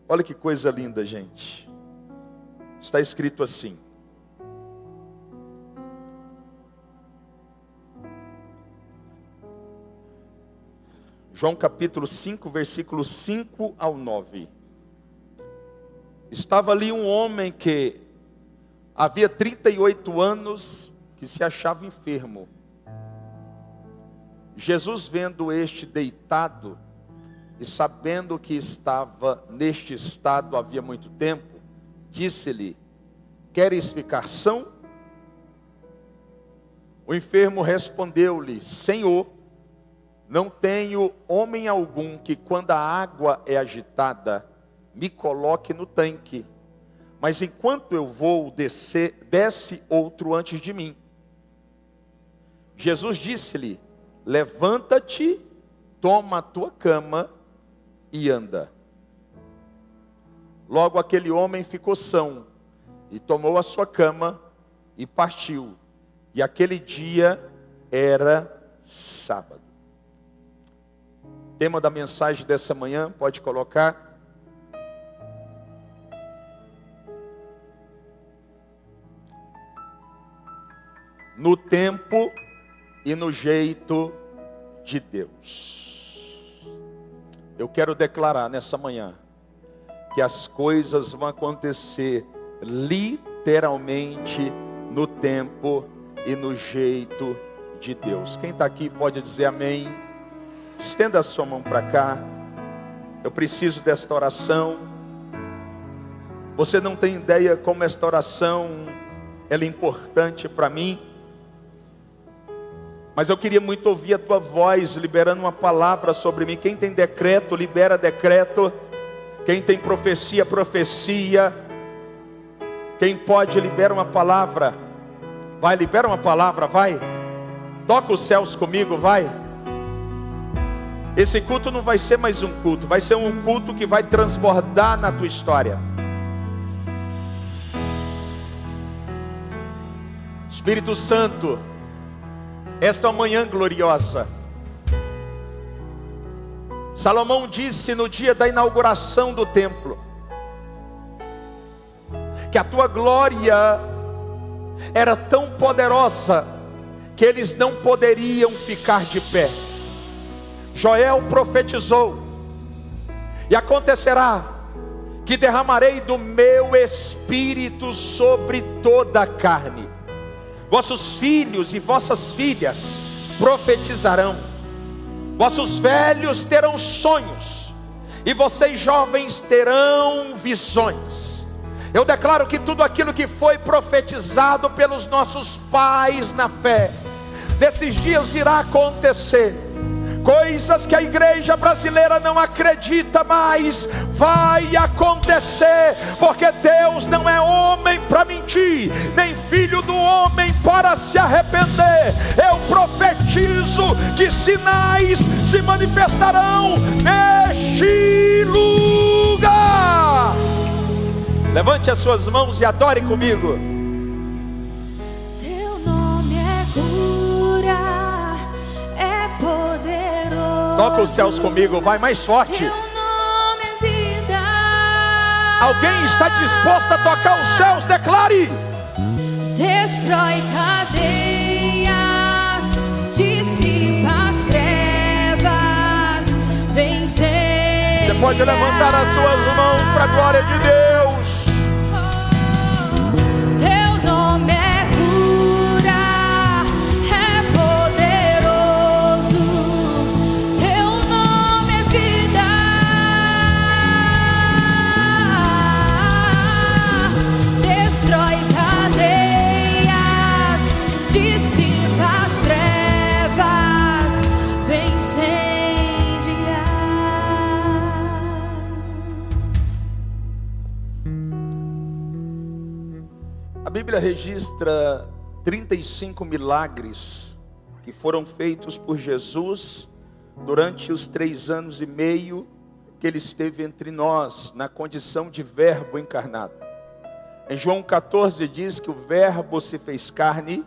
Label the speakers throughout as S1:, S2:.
S1: Olha que coisa linda, gente. Está escrito assim. João capítulo 5, versículos 5 ao 9. Estava ali um homem que havia 38 anos que se achava enfermo. Jesus, vendo este deitado e sabendo que estava neste estado havia muito tempo, disse-lhe: queres ficar são? O enfermo respondeu-lhe: Senhor, não tenho homem algum que, quando a água é agitada, me coloque no tanque, mas enquanto eu vou desce outro antes de mim. Jesus disse-lhe: levanta-te, toma a tua cama e anda. Logo aquele homem ficou são, e tomou a sua cama e partiu. E aquele dia era sábado. Tema da mensagem dessa manhã, pode colocar. No tempo e no jeito de Deus. Eu quero declarar nessa manhã que as coisas vão acontecer literalmente no tempo e no jeito de Deus. Quem está aqui pode dizer amém. Estenda a sua mão para cá. Eu preciso desta oração. Você não tem ideia como esta oração ela é importante para mim. Mas eu queria muito ouvir a tua voz liberando uma palavra sobre mim. Quem tem decreto, libera decreto. Quem tem profecia, profecia. Quem pode, libera uma palavra. Vai, libera uma palavra, vai. Toca os céus comigo, vai. Esse culto não vai ser mais um culto. Vai ser um culto que vai transbordar na tua história. Espírito Santo, esta manhã gloriosa, Salomão disse no dia da inauguração do templo, que a tua glória era tão poderosa, que eles não poderiam ficar de pé. Joel profetizou, e acontecerá, que derramarei do meu espírito sobre toda a carne. Vossos filhos e vossas filhas profetizarão, vossos velhos terão sonhos, e vocês jovens terão visões. Eu declaro que tudo aquilo que foi profetizado pelos nossos pais na fé, nesses dias irá acontecer. Coisas que a igreja brasileira não acredita mais, vai acontecer, porque Deus não é homem para mentir, nem filho do homem para se arrepender. Eu profetizo que sinais se manifestarão neste lugar. Levante as suas mãos e adore comigo.
S2: Teu nome é cura, é poderoso.
S1: Toca os céus comigo, vai mais forte.
S2: Teu nome é vida.
S1: Alguém está disposto a tocar os céus? Declare.
S2: Destrói cadeias, dissipa as trevas, vence.
S1: Você pode levantar as suas mãos para a glória de Deus.
S2: Teu nome é cura, é poderoso. Teu nome é vida. Destrói cadeias, dissipa as trevas, vem incendiar.
S1: A Bíblia registra 35 milagres que foram feitos por Jesus durante os 3 anos e meio que ele esteve entre nós, na condição de verbo encarnado. Em João 14 diz que o verbo se fez carne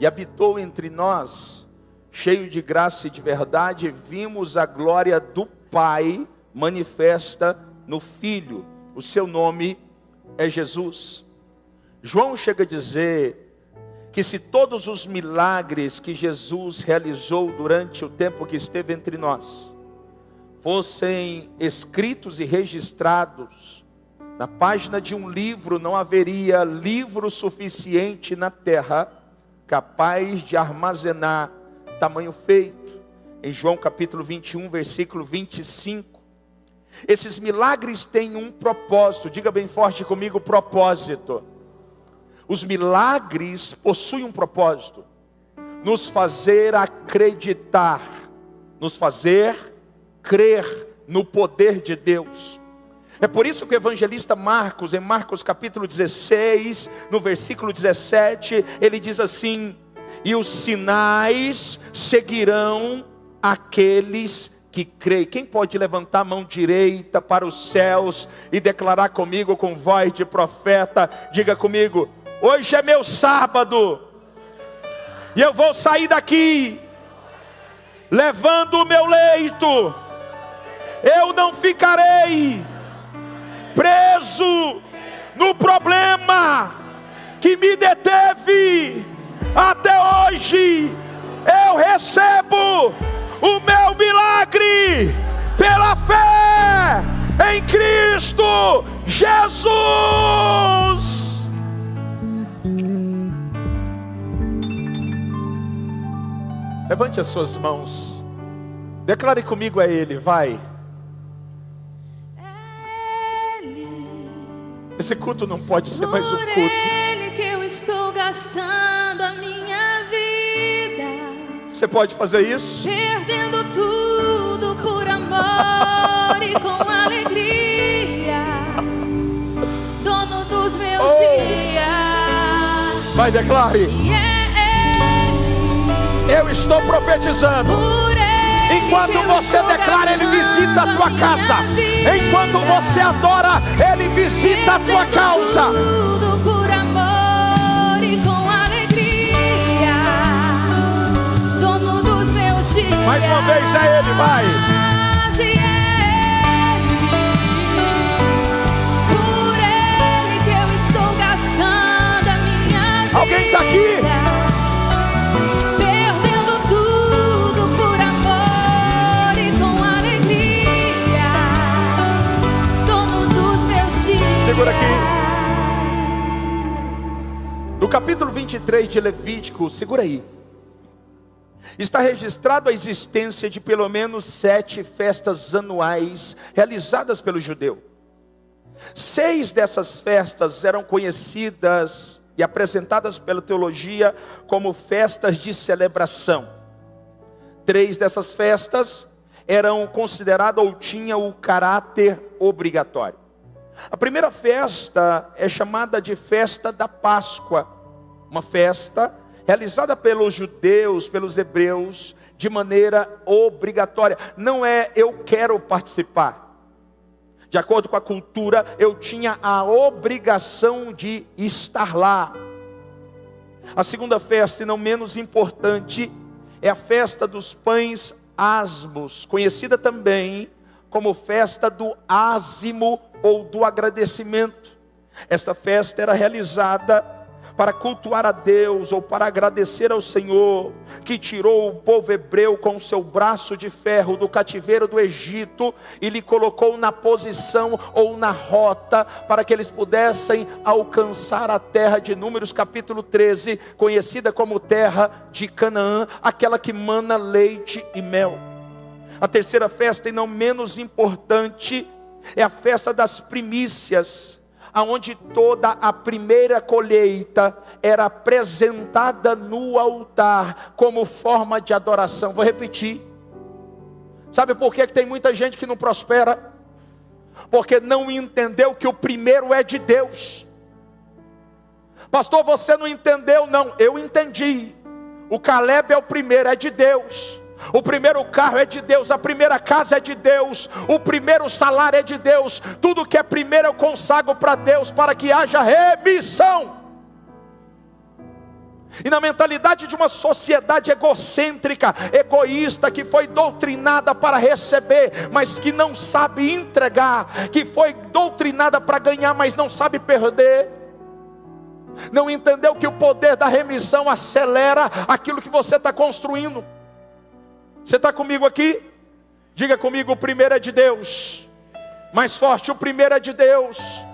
S1: e habitou entre nós, cheio de graça e de verdade, vimos a glória do Pai manifesta no Filho. O seu nome é Jesus. João chega a dizer que se todos os milagres que Jesus realizou durante o tempo que esteve entre nós fossem escritos e registrados na página de um livro, não haveria livro suficiente na terra capaz de armazenar tamanho feito. Em João capítulo 21, versículo 25. Esses milagres têm um propósito. Diga bem forte comigo, propósito. Os milagres possuem um propósito: nos fazer acreditar, nos fazer crer no poder de Deus. É por isso que o evangelista Marcos, em Marcos capítulo 16, no versículo 17, ele diz assim: e os sinais seguirão aqueles que creem. Quem pode levantar a mão direita para os céus e declarar comigo com voz de profeta? Diga comigo: hoje é meu sábado, e eu vou sair daqui levando o meu leito. Eu não ficarei preso no problema que me deteve até hoje. Eu recebo o meu milagre pela fé em Cristo Jesus. Levante as suas mãos, declare comigo: é Ele, vai. Esse culto não pode ser mais um culto.
S2: Por Ele que eu estou gastando a minha vida.
S1: Você pode fazer isso?
S2: Perdendo tudo por amor e com alegria. Dono dos meus dias.
S1: Vai, declare.
S2: E
S1: Eu estou profetizando. Enquanto você declara, Ele visita a tua casa. Enquanto você adora, Ele visita a tua causa.
S2: Tudo por amor e com alegria. Dono dos meus dias.
S1: Mais uma vez é Ele, vai.
S2: Por Ele que eu estou gastando a minha vida.
S1: Alguém está aqui? Segura aqui. No capítulo 23 de Levítico, segura aí, está registrado a existência de pelo menos 7 festas anuais realizadas pelo judeu. 6 dessas festas eram conhecidas e apresentadas pela teologia como festas de celebração. 3 dessas festas eram consideradas ou tinham o caráter obrigatório. A primeira festa é chamada de festa da Páscoa, uma festa realizada pelos judeus, pelos hebreus, de maneira obrigatória. Não é eu quero participar. De acordo com a cultura, eu tinha a obrigação de estar lá. A segunda festa, e não menos importante, é a festa dos pães asmos, conhecida também como festa do ázimo ou do agradecimento. Esta festa era realizada para cultuar a Deus ou para agradecer ao Senhor, que tirou o povo hebreu com o seu braço de ferro do cativeiro do Egito e lhe colocou na posição ou na rota para que eles pudessem alcançar a terra de Números capítulo 13, conhecida como terra de Canaã, aquela que mana leite e mel. A terceira festa, e não menos importante, é a festa das primícias, aonde toda a primeira colheita era apresentada no altar como forma de adoração. Vou repetir. Sabe por que tem muita gente que não prospera? Porque não entendeu que o primeiro é de Deus. Pastor, você não entendeu? Não, eu entendi. O Caleb é o primeiro, é de Deus. O primeiro carro é de Deus, a primeira casa é de Deus, o primeiro salário é de Deus. Tudo que é primeiro eu consagro para Deus, para que haja remissão. E na mentalidade de uma sociedade egocêntrica, egoísta, que foi doutrinada para receber, mas que não sabe entregar, que foi doutrinada para ganhar, mas não sabe perder, não entendeu que o poder da remissão acelera aquilo que você está construindo. Você está comigo aqui? Diga comigo: o primeiro é de Deus. Mais forte: o primeiro é de Deus.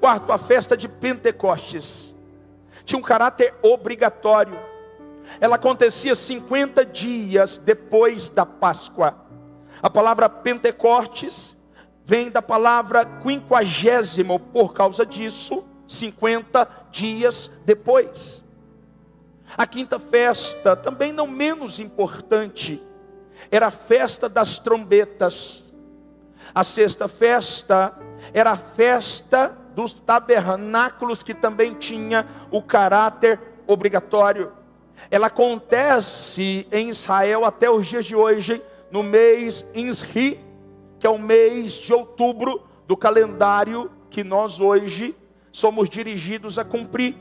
S1: Quarto, a festa de Pentecostes tinha um caráter obrigatório. Ela acontecia 50 dias depois da Páscoa. A palavra Pentecostes vem da palavra quinquagésimo, por causa disso, 50 dias depois. A quinta festa, também não menos importante, era a festa das trombetas. A sexta festa era a festa dos tabernáculos, que também tinha o caráter obrigatório. Ela acontece em Israel até os dias de hoje, no mês Insri, que é o mês de outubro do calendário que nós hoje somos dirigidos a cumprir.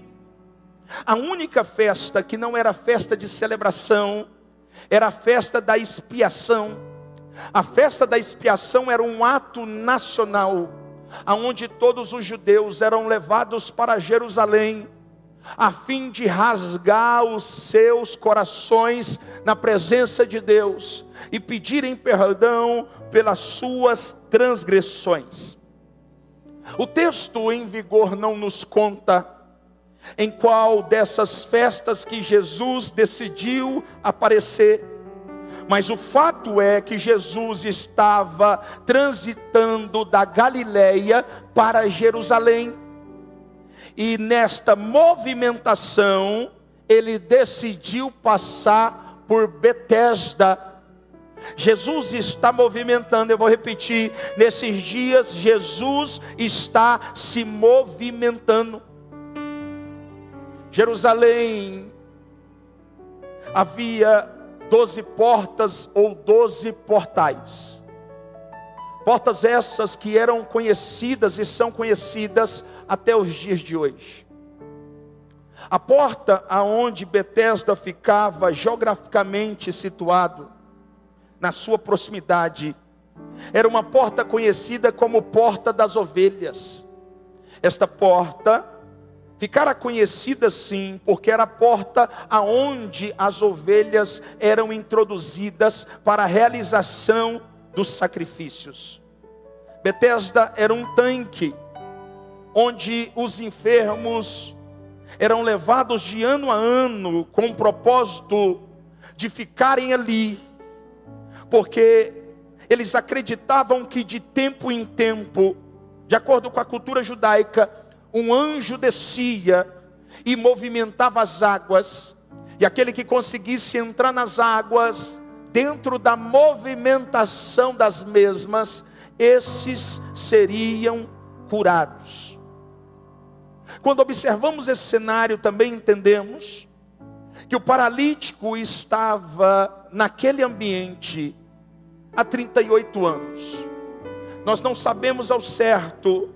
S1: A única festa que não era festa de celebração era a festa da expiação. A festa da expiação era um ato nacional, aonde todos os judeus eram levados para Jerusalém, a fim de rasgar os seus corações na presença de Deus e pedirem perdão pelas suas transgressões. O texto em vigor não nos conta em qual dessas festas que Jesus decidiu aparecer, mas o fato é que Jesus estava transitando da Galileia para Jerusalém, e nesta movimentação ele decidiu passar por Betesda. Jesus está movimentando, eu vou repetir, nesses dias Jesus está se movimentando. Jerusalém havia 12 portas ou 12 portais. Portas essas que eram conhecidas e são conhecidas até os dias de hoje. A porta aonde Betesda ficava geograficamente situado, na sua proximidade, era uma porta conhecida como Porta das Ovelhas. Esta porta ficara conhecida sim, porque era a porta aonde as ovelhas eram introduzidas para a realização dos sacrifícios. Betesda era um tanque, onde os enfermos eram levados de ano a ano, com o propósito de ficarem ali, porque eles acreditavam que de tempo em tempo, de acordo com a cultura judaica, um anjo descia e movimentava as águas, e aquele que conseguisse entrar nas águas, dentro da movimentação das mesmas, esses seriam curados. Quando observamos esse cenário, também entendemos que o paralítico estava naquele ambiente há 38 anos. Nós não sabemos ao certo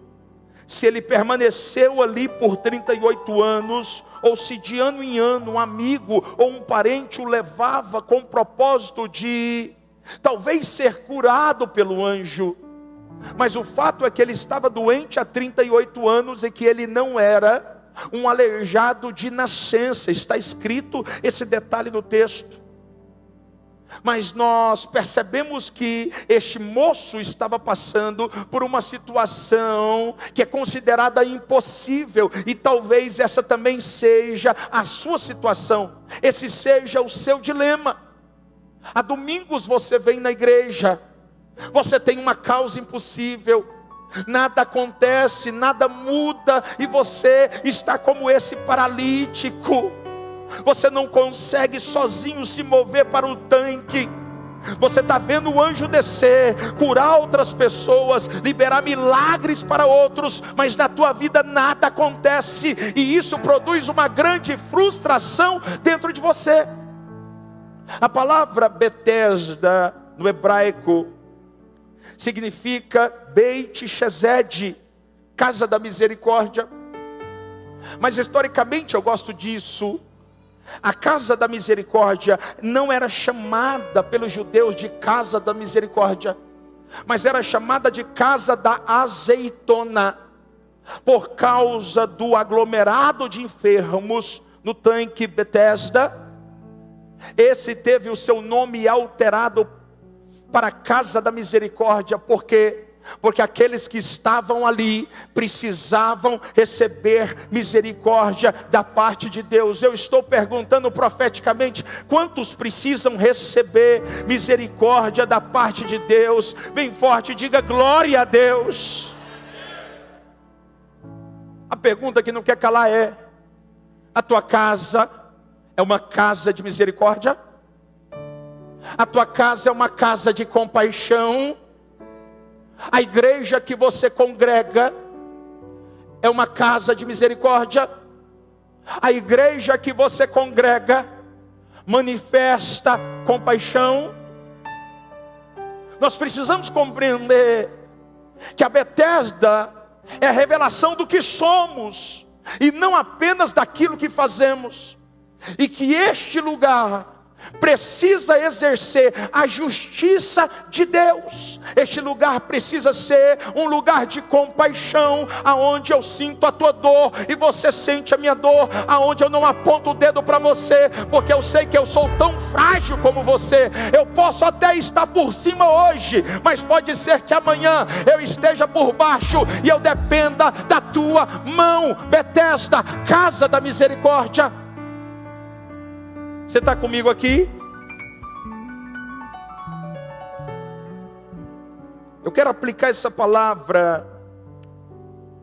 S1: se ele permaneceu ali por 38 anos, ou se de ano em ano um amigo ou um parente o levava com o propósito de talvez ser curado pelo anjo. Mas o fato é que ele estava doente há 38 anos e que ele não era um aleijado de nascença. Está escrito esse detalhe no texto. Mas nós percebemos que este moço estava passando por uma situação que é considerada impossível, e talvez essa também seja a sua situação, esse seja o seu dilema. Há domingos você vem na igreja, você tem uma causa impossível, nada acontece, nada muda, e você está como esse paralítico. Você não consegue sozinho se mover para o tanque. Você está vendo o anjo descer, curar outras pessoas, liberar milagres para outros, mas na tua vida nada acontece, e isso produz uma grande frustração dentro de você. A palavra Betesda no hebraico significa Beit Chesed, casa da misericórdia. Mas historicamente eu gosto disso. A casa da misericórdia não era chamada pelos judeus de casa da misericórdia, mas era chamada de casa da azeitona, por causa do aglomerado de enfermos no tanque Betesda. Esse teve o seu nome alterado para casa da misericórdia, porque aqueles que estavam ali precisavam receber misericórdia da parte de Deus. Eu estou perguntando profeticamente: quantos precisam receber misericórdia da parte de Deus? Bem forte, diga glória a Deus. A pergunta que não quer calar é: a tua casa é uma casa de misericórdia? A tua casa é uma casa de compaixão? A igreja que você congrega é uma casa de misericórdia? A igreja que você congrega manifesta compaixão? Nós precisamos compreender que a Betesda é a revelação do que somos, e não apenas daquilo que fazemos. E que este lugar precisa exercer a justiça de Deus. Este lugar precisa ser um lugar de compaixão, aonde eu sinto a tua dor e você sente a minha dor, aonde eu não aponto o dedo para você, porque eu sei que eu sou tão frágil como você. Eu posso até estar por cima hoje, mas pode ser que amanhã eu esteja por baixo e eu dependa da tua mão. Betesda, casa da misericórdia. Você está comigo aqui? Eu quero aplicar essa palavra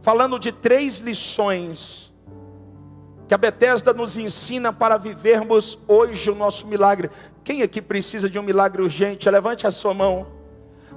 S1: falando de 3 lições que a Betesda nos ensina para vivermos hoje o nosso milagre. Quem aqui precisa de um milagre urgente? Levante a sua mão.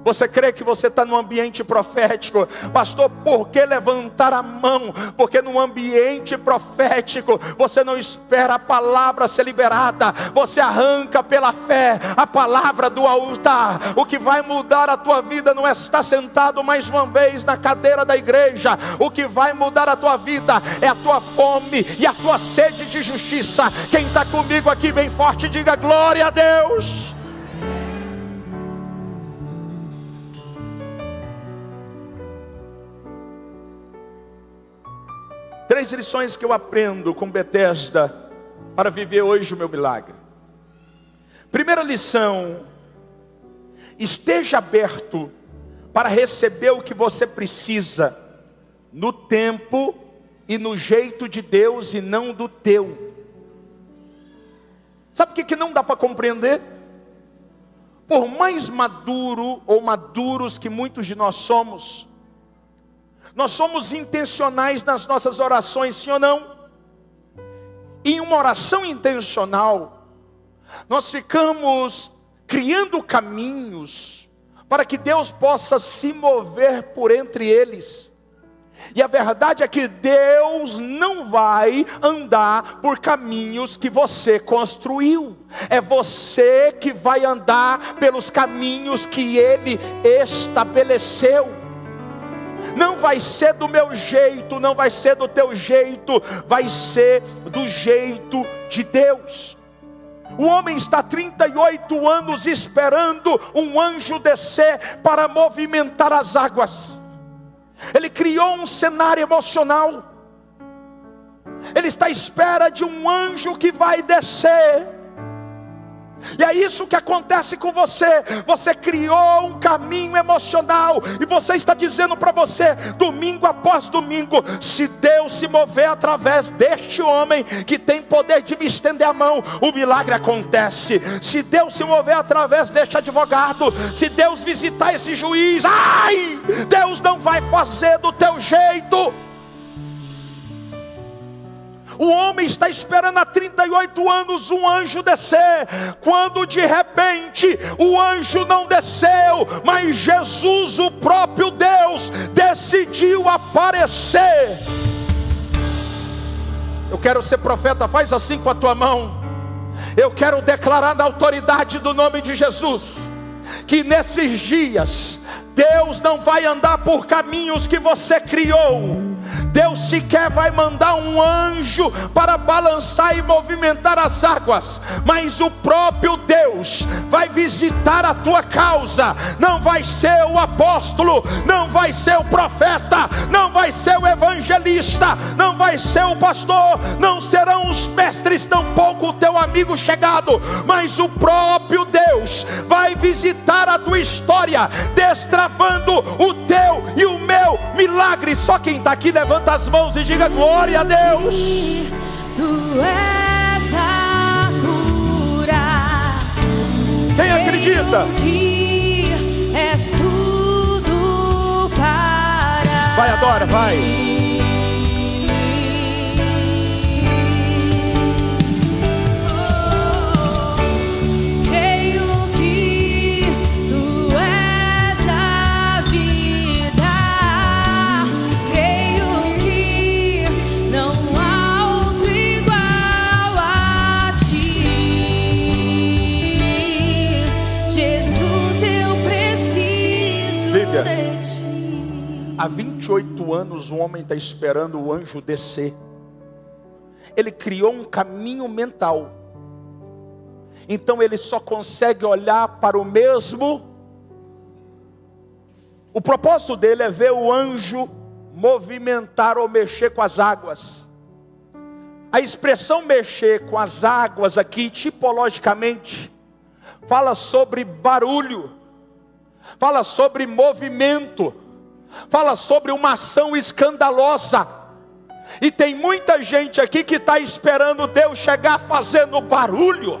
S1: Você crê que você está no ambiente profético? Pastor, por que levantar a mão? Porque no ambiente profético você não espera a palavra ser liberada, você arranca pela fé a palavra do altar. O que vai mudar a tua vida não é estar sentado mais uma vez na cadeira da igreja. O que vai mudar a tua vida é a tua fome e a tua sede de justiça. Quem está comigo aqui bem forte, diga glória a Deus. Três lições que eu aprendo com Betesda para viver hoje o meu milagre. Primeira lição: esteja aberto para receber o que você precisa, no tempo e no jeito de Deus e não do teu. Sabe o que não dá para compreender? Por mais maduro ou maduros que muitos de nós somos intencionais nas nossas orações, sim ou não? Em uma oração intencional, nós ficamos criando caminhos para que Deus possa se mover por entre eles. E a verdade é que Deus não vai andar por caminhos que você construiu. É você que vai andar pelos caminhos que Ele estabeleceu. Não vai ser do meu jeito, não vai ser do teu jeito, vai ser do jeito de Deus. O homem está 38 anos esperando um anjo descer para movimentar as águas. Ele criou um cenário emocional. Ele está à espera de um anjo que vai descer. E é isso que acontece com você. Você criou um caminho emocional e você está dizendo para você, domingo após domingo: se Deus se mover através deste homem que tem poder de me estender a mão, o milagre acontece. Se Deus se mover através deste advogado, se Deus visitar esse juiz, Deus não vai fazer do teu jeito. O homem está esperando há 38 anos um anjo descer, quando de repente o anjo não desceu, mas Jesus, o próprio Deus, decidiu aparecer. Eu quero ser profeta, faz assim com a tua mão. Eu quero declarar na autoridade do nome de Jesus, que nesses dias Deus não vai andar por caminhos que você criou. Deus sequer vai mandar um anjo para balançar e movimentar as águas, mas o próprio Deus vai visitar a tua causa. Não vai ser o apóstolo, não vai ser o profeta, não vai ser o evangelista, não vai ser o pastor, não serão os mestres, tampouco o teu amigo chegado, mas o próprio Deus vai visitar a tua história, destravando o teu e o meu milagre. Só quem está aqui levanta as mãos e diga glória a Deus.
S2: Tu és a cura.
S1: Quem acredita?
S2: Que és tudo para
S1: vai, adora, vai. Há 28 anos o homem está esperando o anjo descer. Ele criou um caminho mental. Então ele só consegue olhar para o mesmo. O propósito dele é ver o anjo movimentar ou mexer com as águas. A expressão mexer com as águas aqui, tipologicamente, fala sobre barulho, fala sobre movimento, fala sobre uma ação escandalosa. E tem muita gente aqui que está esperando Deus chegar fazendo barulho,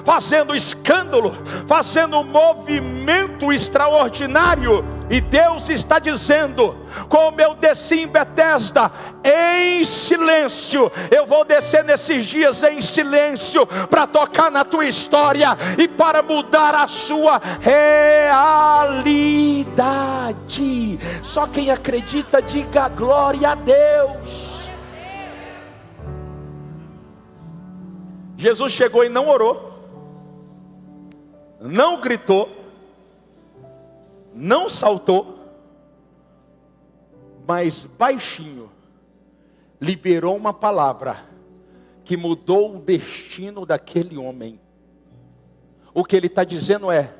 S1: fazendo escândalo, fazendo um movimento extraordinário. E Deus está dizendo: como eu desci em Betesda em silêncio, eu vou descer nesses dias em silêncio, para tocar na tua história e para mudar a sua realidade. Só quem acredita diga glória a Deus. Jesus chegou e não orou, não gritou, não saltou, mas baixinho liberou uma palavra que mudou o destino daquele homem. O que ele está dizendo é: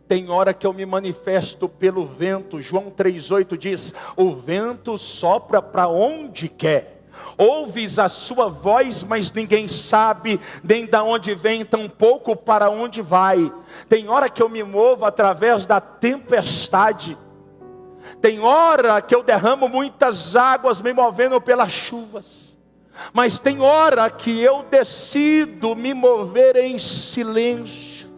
S1: tem hora que eu me manifesto pelo vento. João 3,8 diz: o vento sopra para onde quer. Ouves a sua voz, mas ninguém sabe nem de onde vem, tampouco para onde vai. Tem hora que eu me movo através da tempestade. Tem hora que eu derramo muitas águas me movendo pelas chuvas. Mas tem hora que eu decido me mover em silêncio.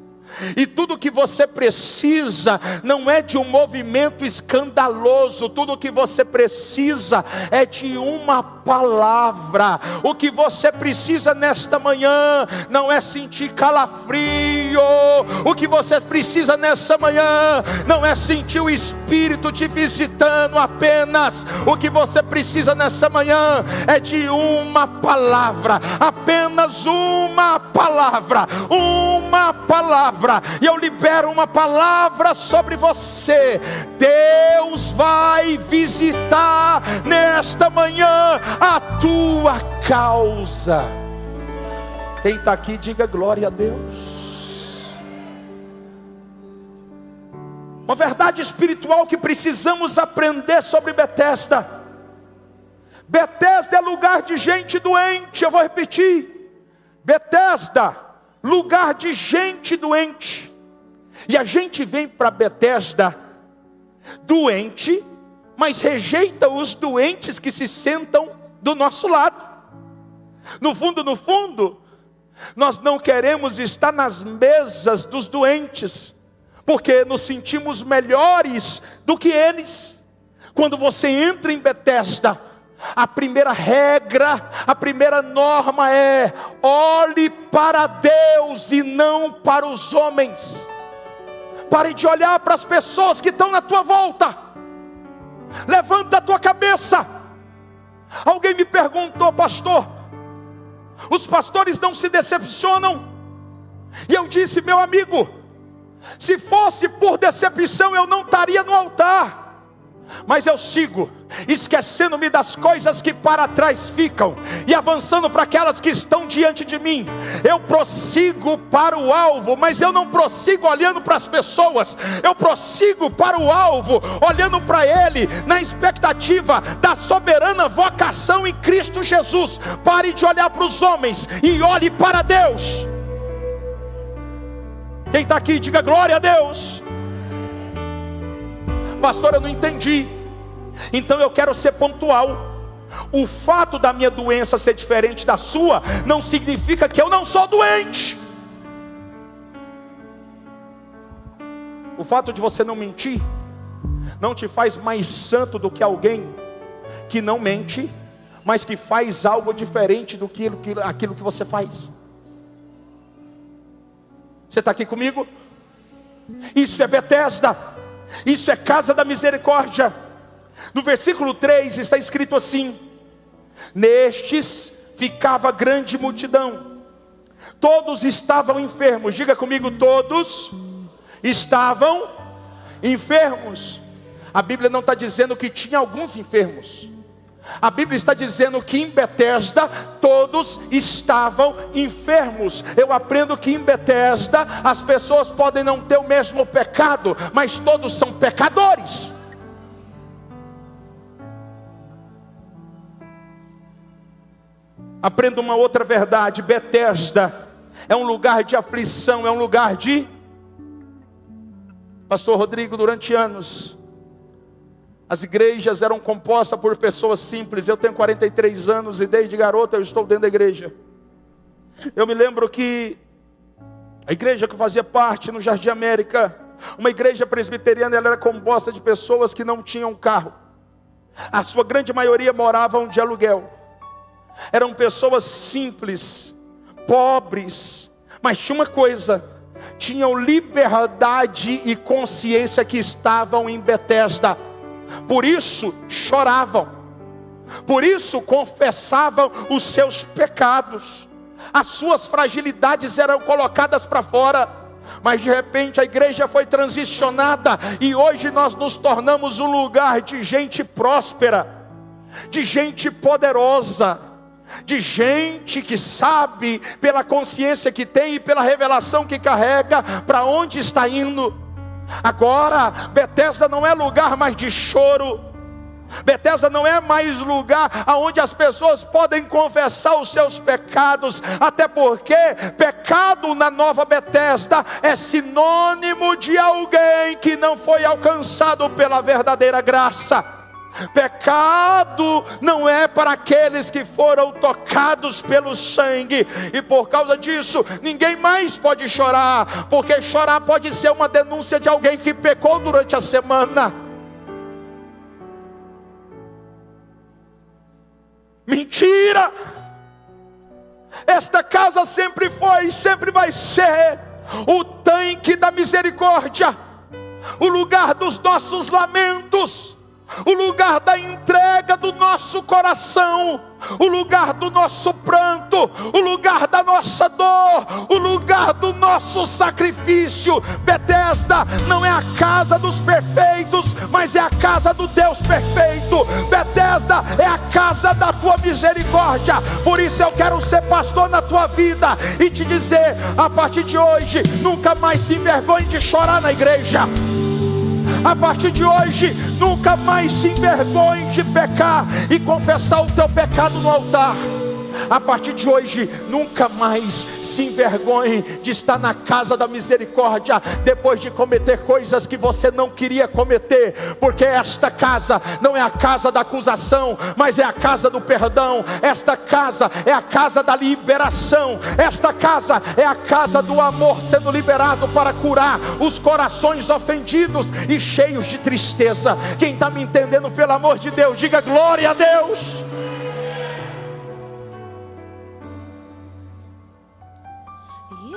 S1: E tudo que você precisa não é de um movimento escandaloso. Tudo que você precisa é de uma palavra. O que você precisa nesta manhã não é sentir calafrio. O que você precisa nessa manhã não é sentir o Espírito te visitando apenas. O que você precisa nessa manhã é de uma palavra. Apenas uma palavra. Uma palavra. E eu libero uma palavra sobre você. Deus vai visitar nesta manhã a tua causa. Quem está aqui, diga glória a Deus. Uma verdade espiritual que precisamos aprender sobre Betesda. Betesda é lugar de gente doente. Eu vou repetir: Betesda, lugar de gente doente. E a gente vem para Betesda doente, mas rejeita os doentes que se sentam do nosso lado. No fundo, nós não queremos estar nas mesas dos doentes, porque nos sentimos melhores do que eles. Quando você entra em Betesda, a primeira regra, a primeira norma é: olhe para Deus e não para os homens. Pare de olhar para as pessoas que estão na tua volta. Levanta a tua cabeça. Alguém me perguntou: pastor, os pastores não se decepcionam? E eu disse: meu amigo, se fosse por decepção eu não estaria no altar. Mas eu sigo, esquecendo-me das coisas que para trás ficam e avançando para aquelas que estão diante de mim. Eu prossigo para o alvo, mas eu não prossigo olhando para as pessoas. Eu prossigo para o alvo, olhando para Ele, na expectativa da soberana vocação em Cristo Jesus. Pare de olhar para os homens e olhe para Deus. Quem está aqui, diga glória a Deus. Pastor, eu não entendi. Então eu quero ser pontual. O fato da minha doença ser diferente da sua não significa que eu não sou doente. O fato de você não mentir não te faz mais santo do que alguém que não mente, mas que faz algo diferente do que aquilo que você faz. Você está aqui comigo? Isso é Betesda. Isso é casa da misericórdia. No versículo 3 está escrito assim: nestes ficava grande multidão, todos estavam enfermos. Diga comigo, todos estavam enfermos. A Bíblia não está dizendo que tinha alguns enfermos. A Bíblia está dizendo que em Betesda todos estavam enfermos. Eu aprendo que em Betesda as pessoas podem não ter o mesmo pecado, mas todos são pecadores. Aprenda uma outra verdade: Betesda é um lugar de aflição, é um lugar de... Pastor Rodrigo, durante anos as igrejas eram compostas por pessoas simples. Eu tenho 43 anos e desde garoto eu estou dentro da igreja. Eu me lembro que a igreja que eu fazia parte no Jardim América, uma igreja presbiteriana, ela era composta de pessoas que não tinham carro. A sua grande maioria moravam de aluguel. Eram pessoas simples, pobres, mas tinha uma coisa: tinham liberdade e consciência que estavam em Betesda. Por isso choravam, por isso confessavam os seus pecados, as suas fragilidades eram colocadas para fora. Mas de repente a igreja foi transicionada e hoje nós nos tornamos um lugar de gente próspera, de gente poderosa, de gente que sabe, pela consciência que tem e pela revelação que carrega, para onde está indo. Agora Betesda não é lugar mais de choro. Betesda não é mais lugar onde as pessoas podem confessar os seus pecados, até porque pecado na nova Betesda é sinônimo de alguém que não foi alcançado pela verdadeira graça. Pecado não é para aqueles que foram tocados pelo sangue, e por causa disso ninguém mais pode chorar, porque chorar pode ser uma denúncia de alguém que pecou durante a semana. Mentira! Esta casa sempre foi e sempre vai ser o tanque da misericórdia, o lugar dos nossos lamentos, o lugar da entrega do nosso coração, o lugar do nosso pranto, o lugar da nossa dor, o lugar do nosso sacrifício. Betesda não é a casa dos perfeitos, mas é a casa do Deus perfeito. Betesda é a casa da tua misericórdia. Por isso eu quero ser pastor na tua vida e te dizer, a partir de hoje, nunca mais se envergonhe de chorar na igreja. A partir de hoje, nunca mais se envergonhe de pecar e confessar o teu pecado no altar. A partir de hoje, nunca mais se envergonhe de estar na casa da misericórdia, depois de cometer coisas que você não queria cometer, porque esta casa não é a casa da acusação, mas é a casa do perdão. Esta casa é a casa da liberação. Esta casa é a casa do amor sendo liberado para curar os corações ofendidos e cheios de tristeza. Quem está me entendendo, pelo amor de Deus, diga glória a Deus.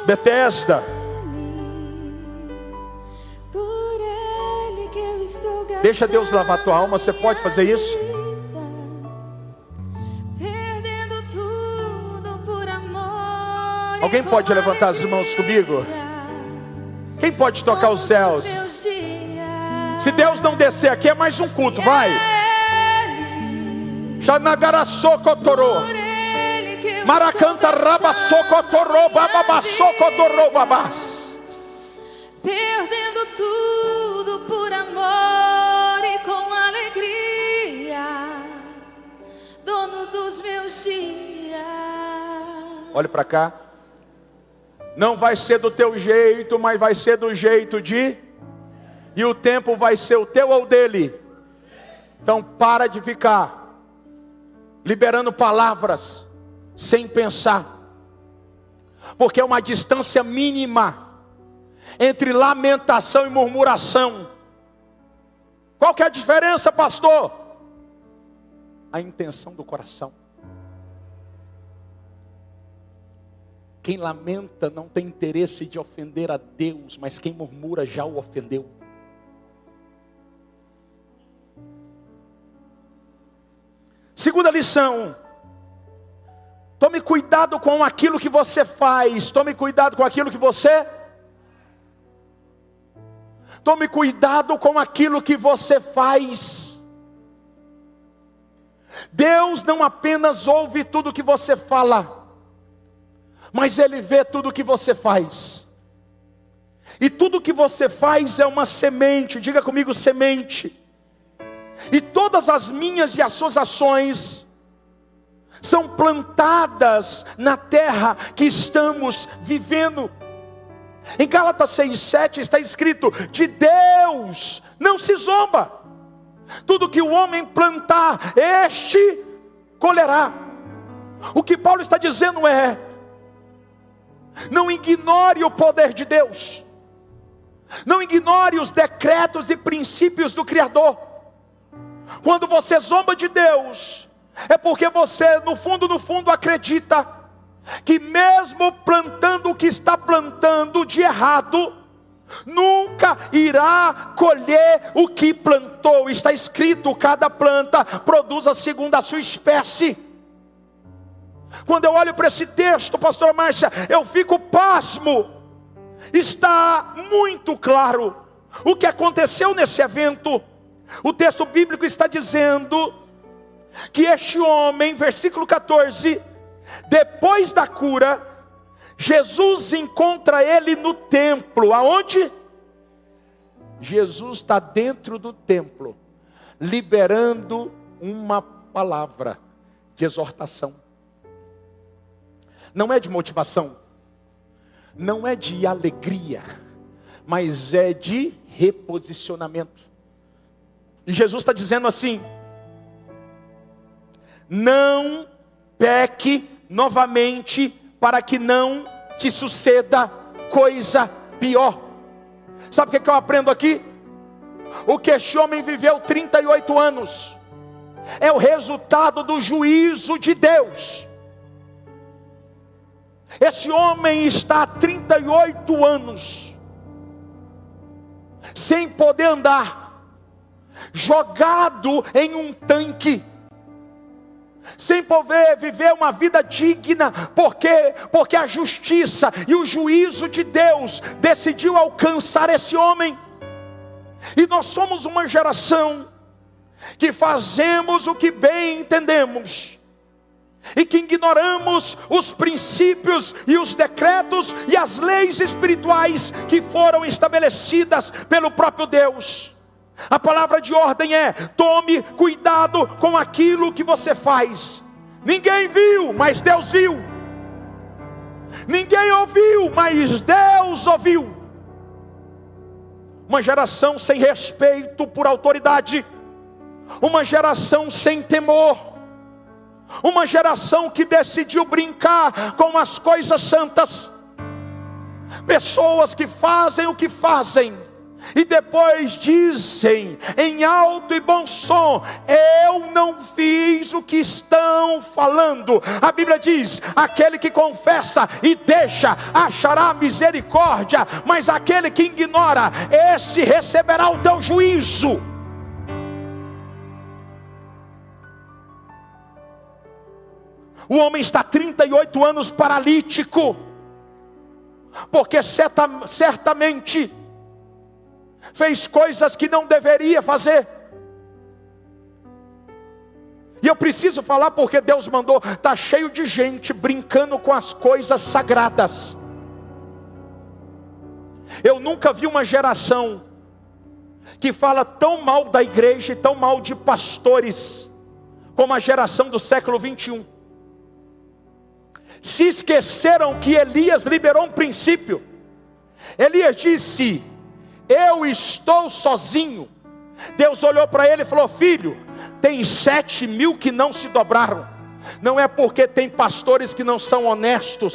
S1: Betesda, deixa Deus lavar tua alma. Você pode fazer isso? Alguém pode levantar as mãos comigo? Quem pode tocar os céus? Se Deus não descer aqui, é mais um culto, vai. Xanagaraçocotorô. Maracanta rabaçocotorô, bababaçocotorô, babás.
S2: Perdendo tudo por amor e com alegria, dono dos meus dias.
S1: Olhe para cá. Não vai ser do teu jeito, mas vai ser do jeito de... E o tempo vai ser o teu ou o dele. Então para de ficar liberando palavras sem pensar. Porque é uma distância mínima entre lamentação e murmuração. Qual que é a diferença, pastor? A intenção do coração. Quem lamenta não tem interesse de ofender a Deus, mas quem murmura já o ofendeu. Segunda lição: tome cuidado com aquilo que você faz. Tome cuidado com aquilo que você... Tome cuidado com aquilo que você faz. Deus não apenas ouve tudo que você fala, mas Ele vê tudo que você faz. E tudo que você faz é uma semente. Diga comigo, semente. E todas as minhas e as suas ações são plantadas na terra que estamos vivendo. Em Gálatas 6:7 está escrito: de Deus não se zomba. Tudo que o homem plantar, este colherá. O que Paulo está dizendo é: não ignore o poder de Deus. Não ignore os decretos e princípios do Criador. Quando você zomba de Deus, é porque você no fundo acredita que mesmo plantando o que está plantando de errado, nunca irá colher o que plantou. Está escrito: cada planta produz segundo a sua espécie. Quando eu olho para esse texto, pastora Márcia, eu fico pasmo. Está muito claro o que aconteceu nesse evento. O texto bíblico está dizendo que este homem, versículo 14, depois da cura, Jesus encontra ele no templo. Aonde? Jesus está dentro do templo, liberando uma palavra de exortação. Não é de motivação, não é de alegria, mas é de reposicionamento. E Jesus está dizendo assim: não peque novamente, para que não te suceda coisa pior. Sabe o que eu aprendo aqui? O que este homem viveu 38 anos é o resultado do juízo de Deus. Esse homem está há 38 anos sem poder andar, jogado em um tanque, sem poder viver uma vida digna, porque a justiça e o juízo de Deus decidiu alcançar esse homem. E nós somos uma geração que fazemos o que bem entendemos, e que ignoramos os princípios e os decretos e as leis espirituais que foram estabelecidas pelo próprio Deus. A palavra de ordem é: tome cuidado com aquilo que você faz. Ninguém viu, mas Deus viu. Ninguém ouviu, mas Deus ouviu. Uma geração sem respeito por autoridade, uma geração sem temor, uma geração que decidiu brincar com as coisas santas. Pessoas que fazem o que fazem e depois dizem em alto e bom som: eu não fiz o que estão falando. A Bíblia diz: aquele que confessa e deixa achará misericórdia, mas aquele que ignora, esse receberá o teu juízo. O homem está 38 anos paralítico, porque certamente fez coisas que não deveria fazer. E eu preciso falar porque Deus mandou. Está cheio de gente brincando com as coisas sagradas. Eu nunca vi uma geração que fala tão mal da igreja e tão mal de pastores como a geração do século 21. Se esqueceram que Elias liberou um princípio. Elias disse: eu estou sozinho. Deus olhou para ele e falou: filho, tem 7.000 que não se dobraram. Não é porque tem pastores que não são honestos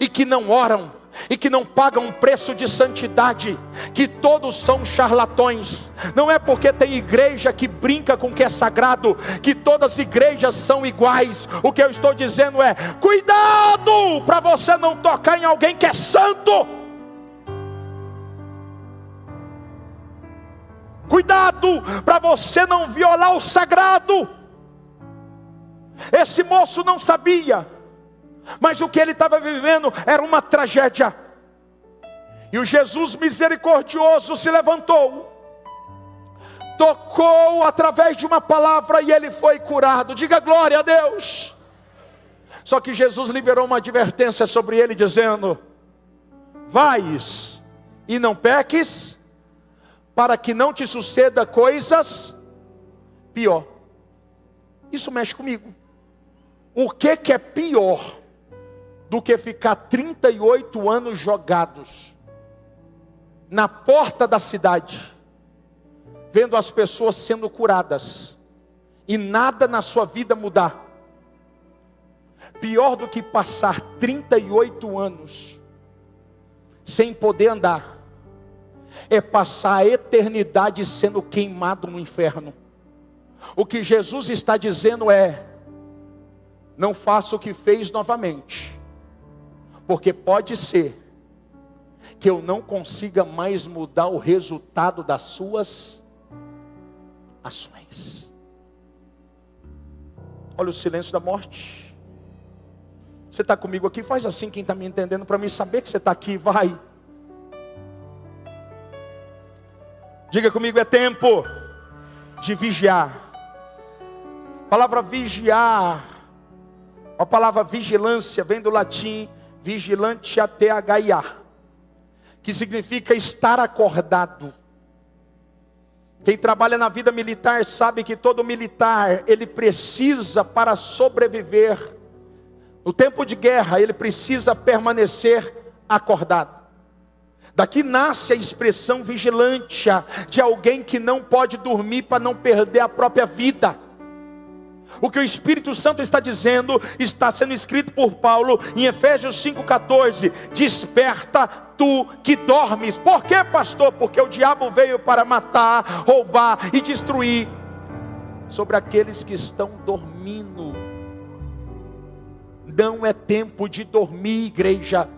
S1: e que não oram e que não pagam um preço de santidade, que todos são charlatões. Não é porque tem igreja que brinca com o que é sagrado, que todas as igrejas são iguais. O que eu estou dizendo é: cuidado para você não tocar em alguém que é santo. Cuidado para você não violar o sagrado. Esse moço não sabia, mas o que ele estava vivendo era uma tragédia. E o Jesus misericordioso se levantou, tocou através de uma palavra e ele foi curado. Diga glória a Deus. Só que Jesus liberou uma advertência sobre ele, dizendo: vais e não peques, para que não te suceda coisas pior. Isso mexe comigo. O que é pior do que ficar 38 anos jogados na porta da cidade, vendo as pessoas sendo curadas e nada na sua vida mudar? Pior do que passar 38 anos sem poder andar é passar a eternidade sendo queimado no inferno. O que Jesus está dizendo é: não faça o que fez novamente, porque pode ser que eu não consiga mais mudar o resultado das suas ações. Olha o silêncio da morte. Você está comigo aqui? Faz assim, quem está me entendendo, para mim saber que você está aqui. Vai. Diga comigo: é tempo de vigiar. A palavra vigiar, a palavra vigilância vem do latim vigilante athia, que significa estar acordado. Quem trabalha na vida militar sabe que todo militar, ele precisa, para sobreviver no tempo de guerra, ele precisa permanecer acordado. Daqui nasce a expressão vigilante, de alguém que não pode dormir para não perder a própria vida. O que o Espírito Santo está dizendo, está sendo escrito por Paulo em Efésios 5,14: desperta tu que dormes. Por quê, pastor? Porque o diabo veio para matar, roubar e destruir. Sobre aqueles que estão dormindo. Não é tempo de dormir, igreja.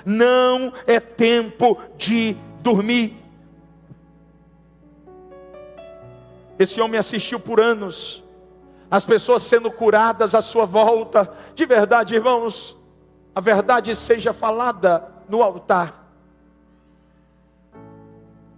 S1: Não é tempo de dormir. Esse homem assistiu por anos as pessoas sendo curadas à sua volta. De verdade, irmãos, a verdade seja falada no altar.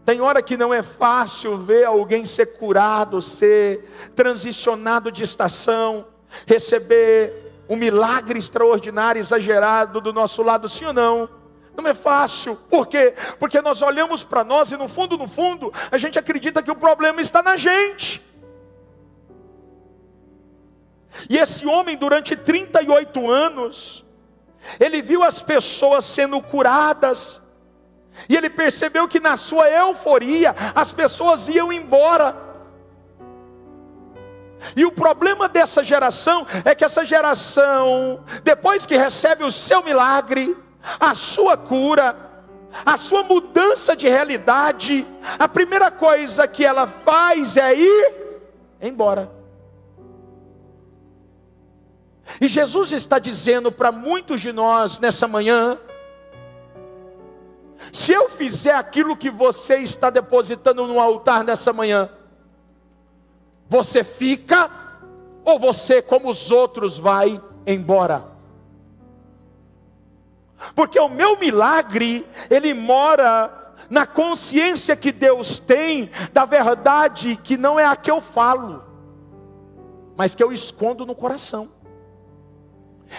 S1: Tem hora que não é fácil ver alguém ser curado, ser transicionado de estação, receber um milagre extraordinário, exagerado do nosso lado, sim ou não? Não é fácil. Por quê? Porque nós olhamos para nós e no fundo, a gente acredita que o problema está na gente. E esse homem, durante 38 anos, ele viu as pessoas sendo curadas, e ele percebeu que na sua euforia, as pessoas iam embora. E o problema dessa geração, é que essa geração, depois que recebe o seu milagre, a sua cura, a sua mudança de realidade, a primeira coisa que ela faz é ir embora. E Jesus está dizendo para muitos de nós nessa manhã: se eu fizer aquilo que você está depositando no altar nessa manhã, você fica, ou você, como os outros, vai embora? Porque o meu milagre, ele mora na consciência que Deus tem da verdade que não é a que eu falo, mas que eu escondo no coração.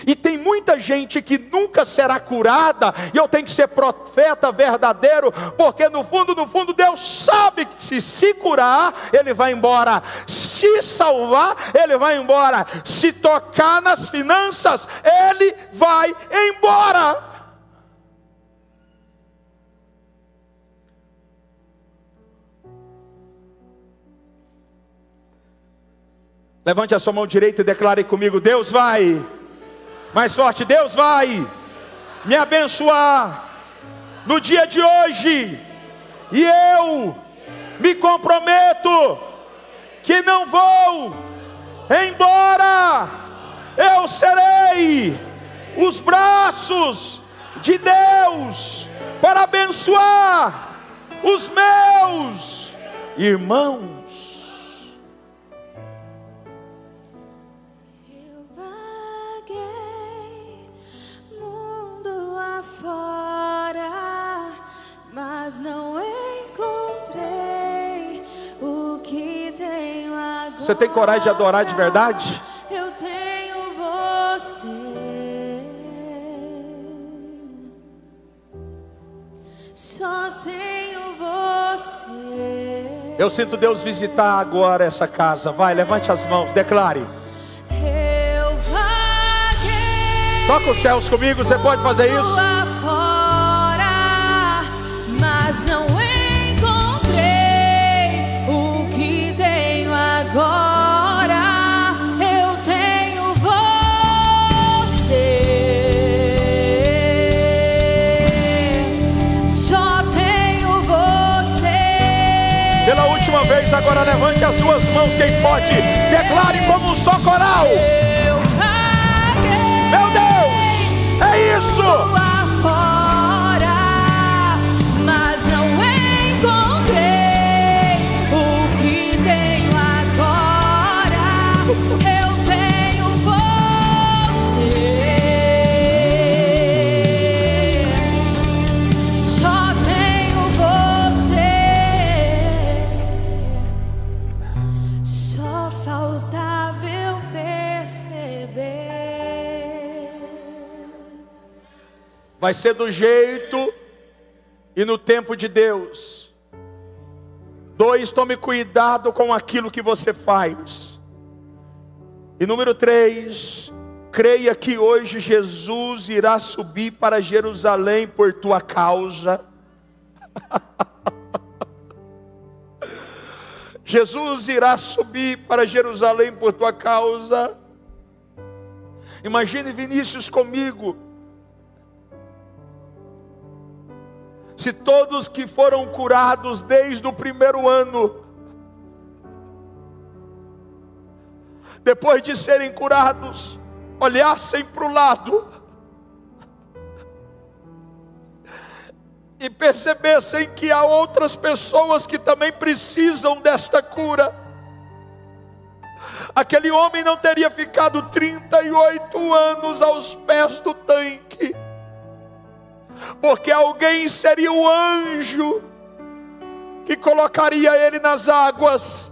S1: E tem muita gente que nunca será curada, e eu tenho que ser profeta verdadeiro, porque no fundo Deus sabe que se curar, Ele vai embora. Se salvar, Ele vai embora. Se tocar nas finanças, Ele vai embora. Levante a sua mão direita e declare comigo: Deus vai. Mais forte: Deus vai me abençoar no dia de hoje, e eu me comprometo que não vou embora. Eu serei os braços de Deus para abençoar os meus irmãos.
S2: Mas não encontrei o que tenho agora.
S1: Você tem coragem de adorar de verdade?
S2: Eu tenho você. Só tenho você.
S1: Eu sinto Deus visitar agora essa casa. Vai, levante as mãos, declare.
S2: Eu vaguei.
S1: Toca os céus comigo, você pode fazer isso?
S2: Mas não encontrei o que tenho agora. Eu tenho você. Só tenho você.
S1: Pela última vez, agora levante as duas mãos, quem pode. Declare como um só coral.
S2: Eu vaguei.
S1: Meu Deus, é isso. Vai ser do jeito e no tempo de Deus. 2, tome cuidado com aquilo que você faz. E número 3, creia que hoje Jesus irá subir para Jerusalém por tua causa. Jesus irá subir para Jerusalém por tua causa. Imagine Vinícius comigo. Se todos que foram curados desde o primeiro ano, depois de serem curados, olhassem para o lado e percebessem que há outras pessoas que também precisam desta cura, aquele homem não teria ficado 38 anos aos pés do tanque, porque alguém seria o anjo que colocaria ele nas águas,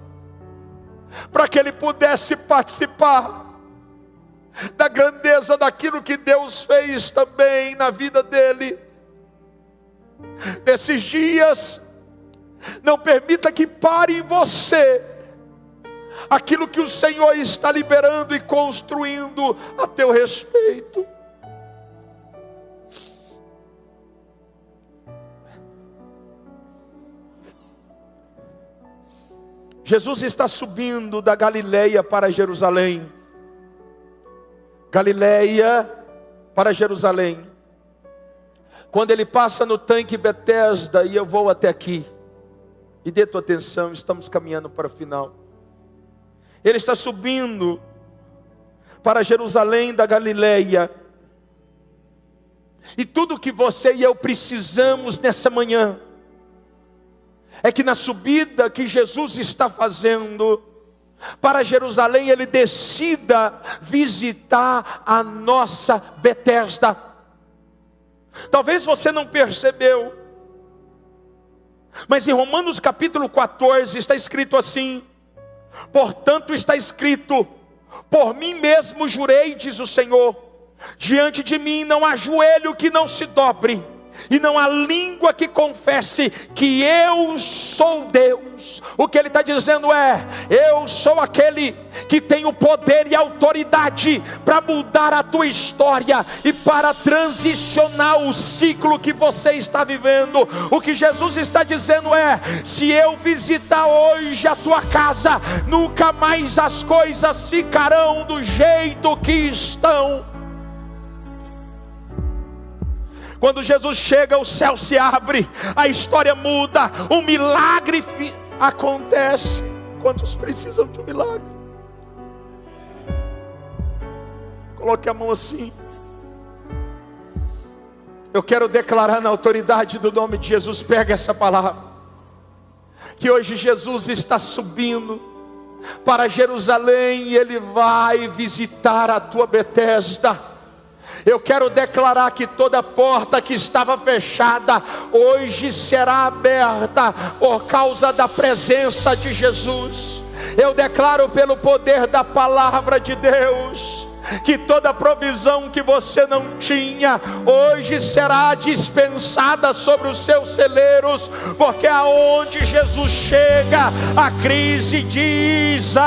S1: para que ele pudesse participar da grandeza daquilo que Deus fez também na vida dele. Nesses dias, não permita que pare em você aquilo que o Senhor está liberando e construindo a teu respeito. Jesus está subindo da Galileia para Jerusalém. Galileia para Jerusalém. Quando ele passa no tanque Betesda, e eu vou até aqui, e dê tua atenção, estamos caminhando para o final. Ele está subindo para Jerusalém da Galileia. E tudo que você e eu precisamos nessa manhã é que na subida que Jesus está fazendo para Jerusalém, ele decida visitar a nossa Betesda. Talvez você não percebeu, Mas em Romanos capítulo 14 está escrito assim: portanto está escrito, por mim mesmo jurei, diz o Senhor, diante de mim não há joelho que não se dobre, e não há língua que confesse que eu sou Deus. O que ele está dizendo é: eu sou aquele que tem o poder e a autoridade para mudar a tua história e para transicionar o ciclo que você está vivendo. O que Jesus está dizendo é: se eu visitar hoje a tua casa, nunca mais as coisas ficarão do jeito que estão. Quando Jesus chega, o céu se abre, a história muda, um milagre acontece. Quantos precisam de um milagre? Coloque a mão assim. Eu quero declarar na autoridade do nome de Jesus, pega essa palavra, que hoje Jesus está subindo para Jerusalém e Ele vai visitar a tua Betesda. Eu quero declarar que toda porta que estava fechada, hoje será aberta, por causa da presença de Jesus. Eu declaro pelo poder da palavra de Deus, que toda provisão que você não tinha, hoje será dispensada sobre os seus celeiros, porque aonde Jesus chega, a crise desaparece.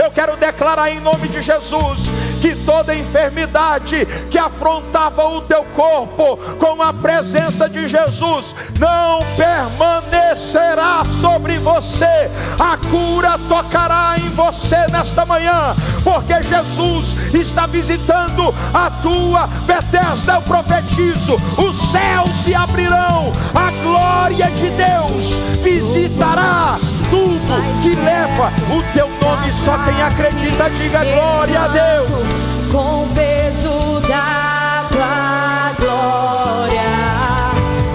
S1: Eu quero declarar em nome de Jesus, que toda enfermidade que afrontava o teu corpo, com a presença de Jesus, não permanecerá sobre você. A cura tocará em você nesta manhã, porque Jesus está visitando a tua Betesda. Eu profetizo, os céus se abrirão, a glória de Deus visitará tudo que leva o teu nome. Só quem acredita diga glória a Deus.
S2: Com o peso da tua glória,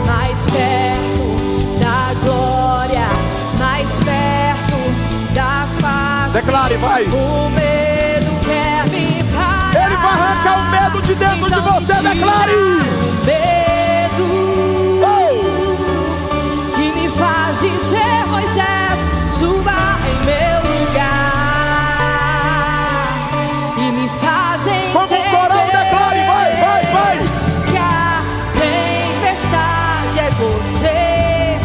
S2: mais perto da glória, mais perto da face.
S1: Declare, vai.
S2: O medo quer me parar.
S1: Ele vai arrancar o medo de dentro
S2: então
S1: de você. Declare.
S2: O medo que me faz dizer, Moisés, suba em meu lugar, e me faz entender.
S1: Como um corão, declare, vai, vai, vai.
S2: Que a tempestade é você,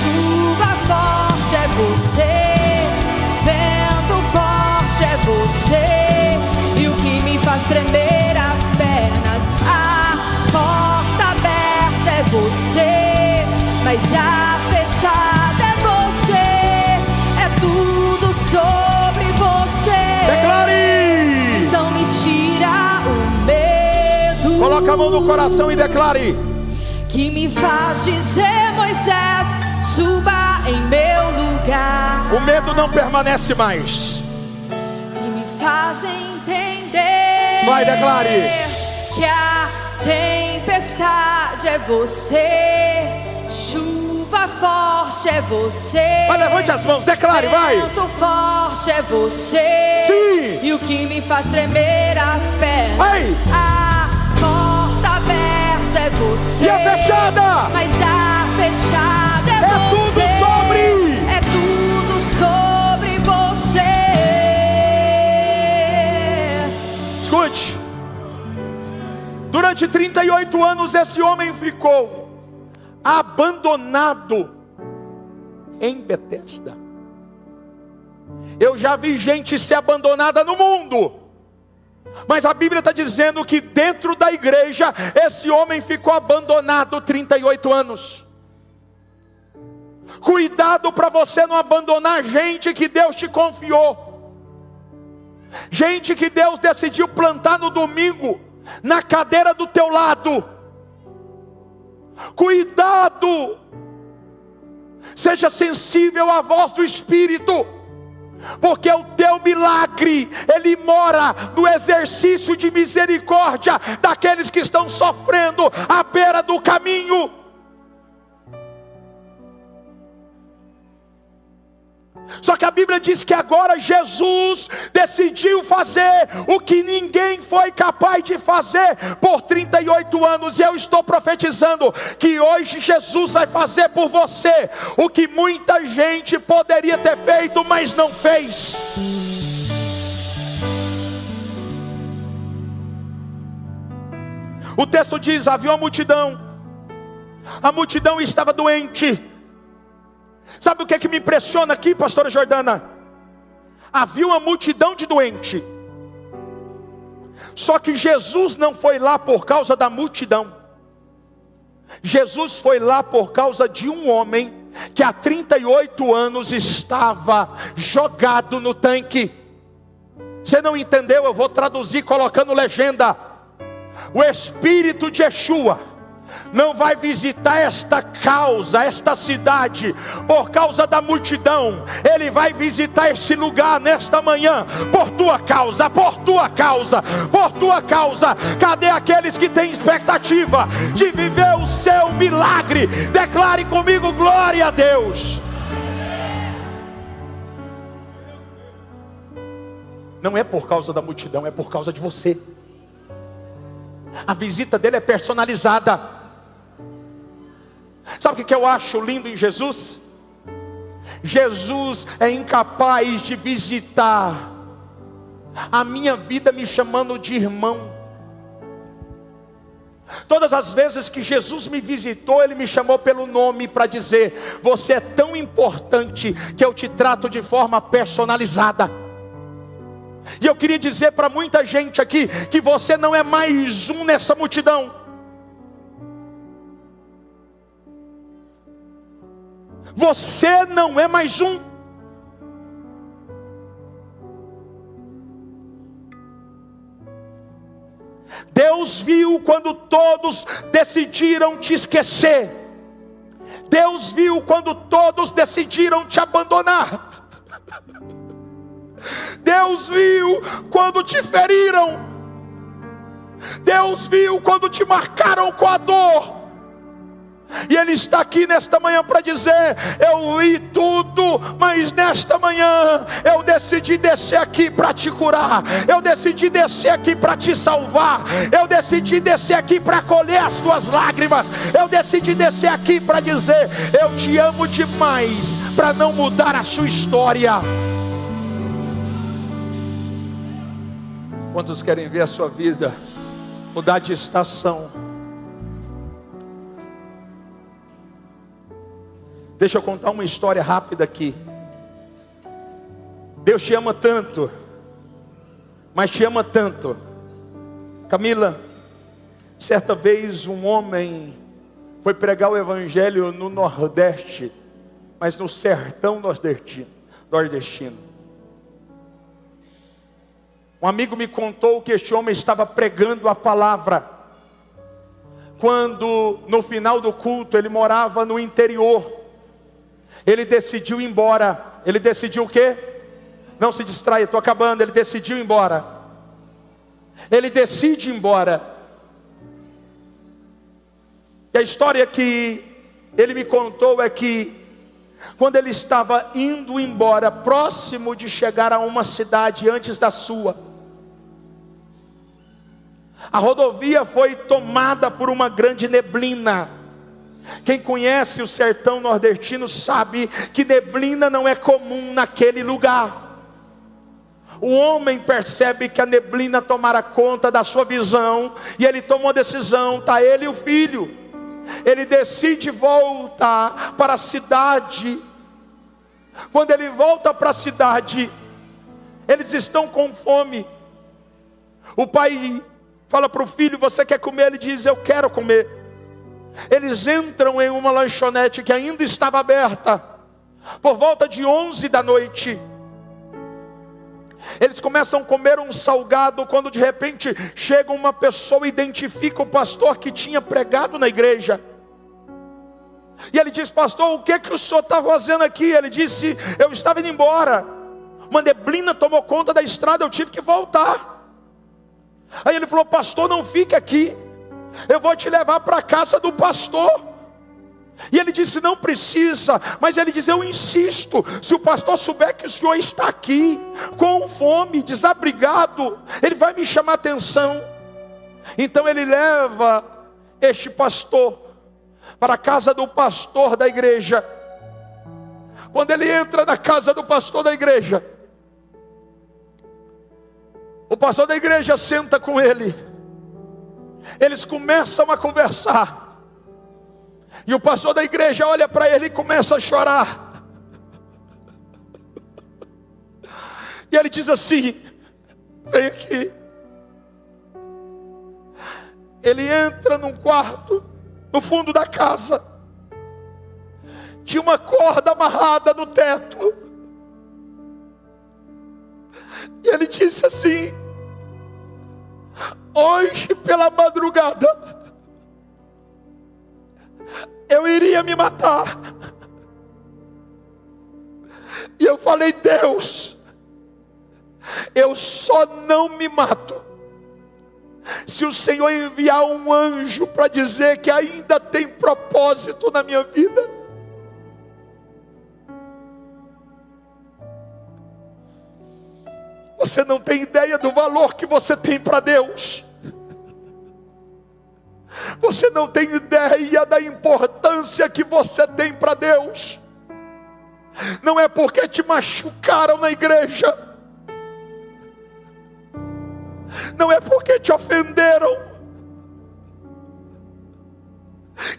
S2: chuva forte é você, vento forte é você, e o que me faz tremer as pernas, a porta aberta é você, mas a fechada é você, é tudo sobre você.
S1: Declare.
S2: Então me tira o medo.
S1: Coloca a mão no coração e declare.
S2: Que me faz dizer, Moisés, suba em meu lugar.
S1: O medo não permanece mais.
S2: E me faz entender.
S1: Vai, declare.
S2: Que a tempestade é você, chuva forte é você.
S1: Vai, levante as mãos, declare, vai.
S2: Vento forte é você.
S1: Sim.
S2: E o que me faz tremer as pernas.
S1: Vai.
S2: A porta aberta é você.
S1: E a fechada?
S2: Mas a fechada é
S1: tudo
S2: você. É tudo sobre você.
S1: Escute. Durante 38 anos esse homem ficou abandonado em Betesda. Eu já vi gente ser abandonada no mundo, mas a Bíblia está dizendo que dentro da igreja esse homem ficou abandonado 38 anos. Cuidado para você não abandonar gente que Deus te confiou, gente que Deus decidiu plantar no domingo na cadeira do teu lado. Cuidado, seja sensível à voz do Espírito, porque o teu milagre, ele mora no exercício de misericórdia daqueles que estão sofrendo à beira do caminho. Só que a Bíblia diz que agora Jesus decidiu fazer o que ninguém foi capaz de fazer por 38 anos. E eu estou profetizando que hoje Jesus vai fazer por você o que muita gente poderia ter feito, mas não fez. O texto diz: havia uma multidão. A multidão estava doente. Sabe o que me impressiona aqui, pastora Jordana? Havia uma multidão de doente. Só que Jesus não foi lá por causa da multidão. Jesus foi lá por causa de um homem que há 38 anos estava jogado no tanque. Você não entendeu? Eu vou traduzir colocando legenda. O Espírito de Yeshua não vai visitar esta causa, esta cidade, por causa da multidão. Ele vai visitar esse lugar nesta manhã, por tua causa, por tua causa, por tua causa. Cadê aqueles que têm expectativa de viver o seu milagre? Declare comigo: glória a Deus. Não é por causa da multidão, é por causa de você. A visita dele é personalizada. Sabe o que eu acho lindo em Jesus? Jesus é incapaz de visitar a minha vida me chamando de irmão. Todas as vezes que Jesus me visitou, Ele me chamou pelo nome para dizer: você é tão importante que eu te trato de forma personalizada. E eu queria dizer para muita gente aqui que você não é mais um nessa multidão. Você não é mais um. Deus viu quando todos decidiram te esquecer. Deus viu quando todos decidiram te abandonar. Deus viu quando te feriram. Deus viu quando te marcaram com a dor. E Ele está aqui nesta manhã para dizer: eu vi tudo, mas nesta manhã eu decidi descer aqui para te curar. Eu decidi descer aqui para te salvar. Eu decidi descer aqui para colher as tuas lágrimas. Eu decidi descer aqui para dizer: eu te amo demais para não mudar a sua história. Quantos querem ver a sua vida mudar de estação? Deixa eu contar uma história rápida aqui. Deus te ama tanto, mas te ama tanto. Camila, certa vez um homem foi pregar o evangelho no Nordeste, mas no sertão nordestino. Um amigo me contou que este homem estava pregando a palavra, quando no final do culto ele morava no interior. Ele decidiu ir embora. Ele decidiu o quê? Não se distraia, estou acabando. Ele decidiu ir embora. Ele decide ir embora. E a história que ele me contou é que quando ele estava indo embora, próximo de chegar a uma cidade antes da sua, a rodovia foi tomada por uma grande neblina. Quem conhece o sertão nordestino sabe que neblina não é comum naquele lugar. O homem percebe que a neblina tomara conta da sua visão, e ele toma uma decisão, está ele e o filho. Ele decide voltar para a cidade. Quando ele volta para a cidade, eles estão com fome. O pai fala para o filho: você quer comer? Ele diz: eu quero comer. Eles entram em uma lanchonete que ainda estava aberta, por volta de 11 da noite. Eles começam a comer um salgado, quando de repente chega uma pessoa e identifica o pastor que tinha pregado na igreja. E ele diz: pastor, o que o senhor está fazendo aqui? Ele disse: eu estava indo embora, uma neblina tomou conta da estrada, eu tive que voltar. Aí ele falou: pastor, não fique aqui, eu vou te levar para a casa do pastor. E ele disse: não precisa. Mas ele diz: eu insisto. Se o pastor souber que o senhor está aqui, com fome, desabrigado, ele vai me chamar a atenção. Então ele leva este pastor para a casa do pastor da igreja. Quando ele entra na casa do pastor da igreja, o pastor da igreja senta com ele. Eles começam a conversar. E o pastor da igreja olha para ele e começa a chorar. E ele diz assim: vem aqui. Ele entra num quarto no fundo da casa. Tinha uma corda amarrada no teto. E ele disse assim: hoje pela madrugada eu iria me matar. E eu falei: Deus, eu só não me mato se o Senhor enviar um anjo para dizer que ainda tem propósito na minha vida. Você não tem ideia do valor que você tem para Deus. Você não tem ideia da importância que você tem para Deus. Não é porque te machucaram na igreja, não é porque te ofenderam,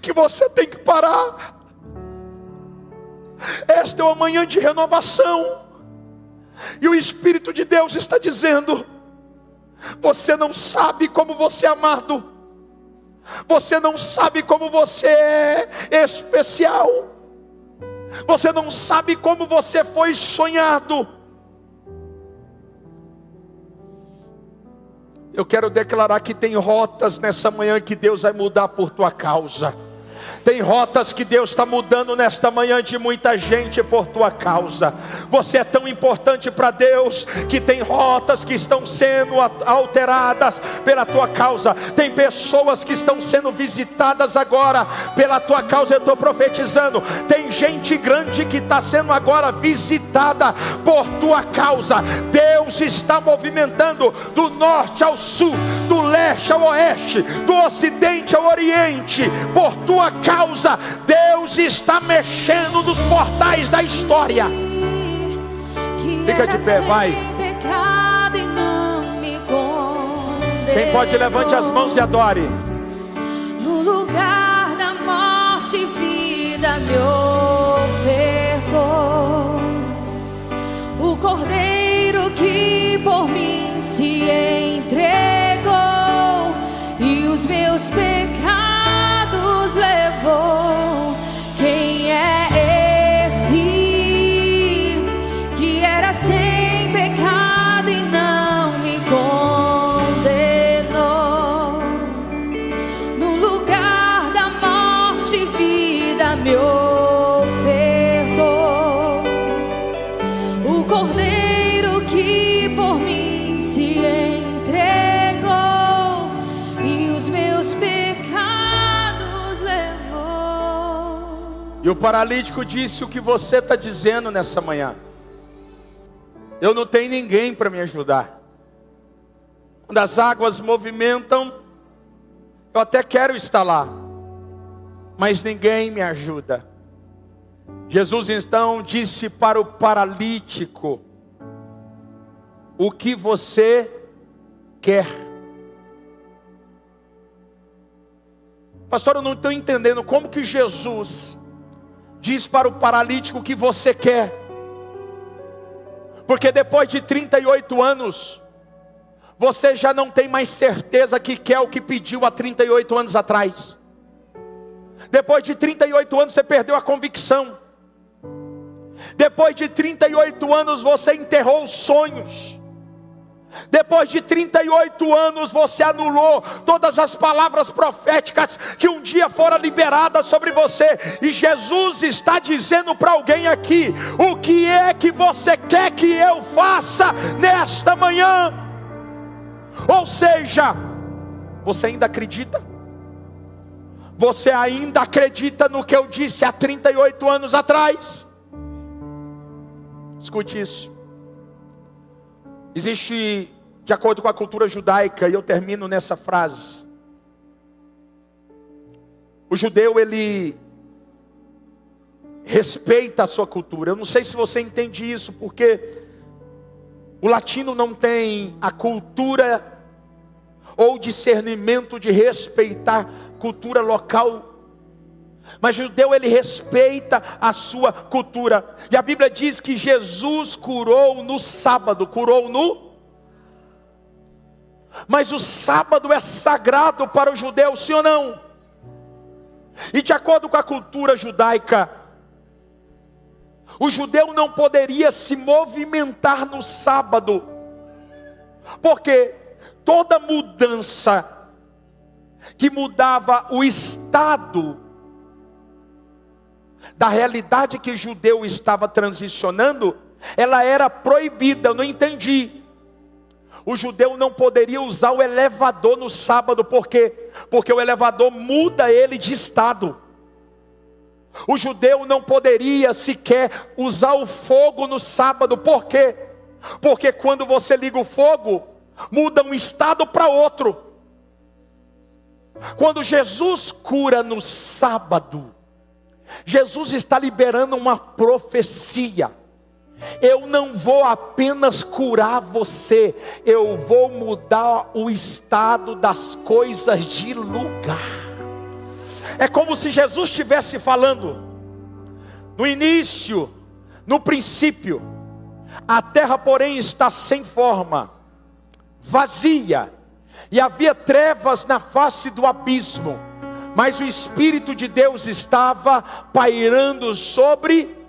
S1: que você tem que parar. Esta é uma manhã de renovação. E o Espírito de Deus está dizendo: você não sabe como você é amado. Você não sabe como você é especial. Você não sabe como você foi sonhado. Eu quero declarar que tem rotas nessa manhã que Deus vai mudar por tua causa. Tem rotas que Deus está mudando nesta manhã de muita gente por tua causa. Você é tão importante para Deus que tem rotas que estão sendo alteradas pela tua causa. Tem pessoas que estão sendo visitadas agora pela tua causa. Eu estou profetizando. Tem gente grande que está sendo agora visitada por tua causa. Deus está movimentando do norte ao sul, do leste ao oeste, do ocidente ao oriente, por tua causa. Deus está mexendo nos portais da história. Fica de pé, vai. Quem pode, levante as mãos e adore.
S2: No lugar da morte, vida me ofertou. O Cordeiro que por mim se entregou e os meus pecados levou. Quem é esse que era sem pecado e não me condenou? No lugar da morte, vida me ofertou. O Cordeiro que por mim se entregou e os meus pecados levou.
S1: E o paralítico disse o que você está dizendo nessa manhã: eu não tenho ninguém para me ajudar. Quando as águas movimentam, eu até quero estar lá, mas ninguém me ajuda. Jesus então disse para o paralítico: o que você quer? Pastor, eu não estou entendendo como que Jesus diz para o paralítico o que você quer. Porque depois de 38 anos, você já não tem mais certeza que quer o que pediu há 38 anos atrás. Depois de 38 anos você perdeu a convicção. Depois de 38 anos você enterrou os sonhos. Depois de 38 anos você anulou todas as palavras proféticas que um dia foram liberadas sobre você. E Jesus está dizendo para alguém aqui: o que é que você quer que eu faça nesta manhã? Ou seja, você ainda acredita? Você ainda acredita no que eu disse há 38 anos atrás? Escute isso. Existe, de acordo com a cultura judaica, e eu termino nessa frase. O judeu, ele respeita a sua cultura. Eu não sei se você entende isso, porque o latino não tem a cultura ou discernimento de respeitar cultura local. Mas o judeu, ele respeita a sua cultura. E a Bíblia diz que Jesus curou no sábado. Mas o sábado é sagrado para o judeu, sim ou não? E de acordo com a cultura judaica, o judeu não poderia se movimentar no sábado, porque toda mudança que mudava o estado da realidade que o judeu estava transicionando, ela era proibida. Eu não entendi. O judeu não poderia usar o elevador no sábado, por quê? Porque o elevador muda ele de estado. O judeu não poderia sequer usar o fogo no sábado, por quê? Porque quando você liga o fogo, muda um estado para outro. Quando Jesus cura no sábado, Jesus está liberando uma profecia. Eu não vou apenas curar você, eu vou mudar o estado das coisas de lugar. É como se Jesus estivesse falando, no início, no princípio, a terra porém está sem forma, vazia, e havia trevas na face do abismo, mas o Espírito de Deus estava pairando sobre.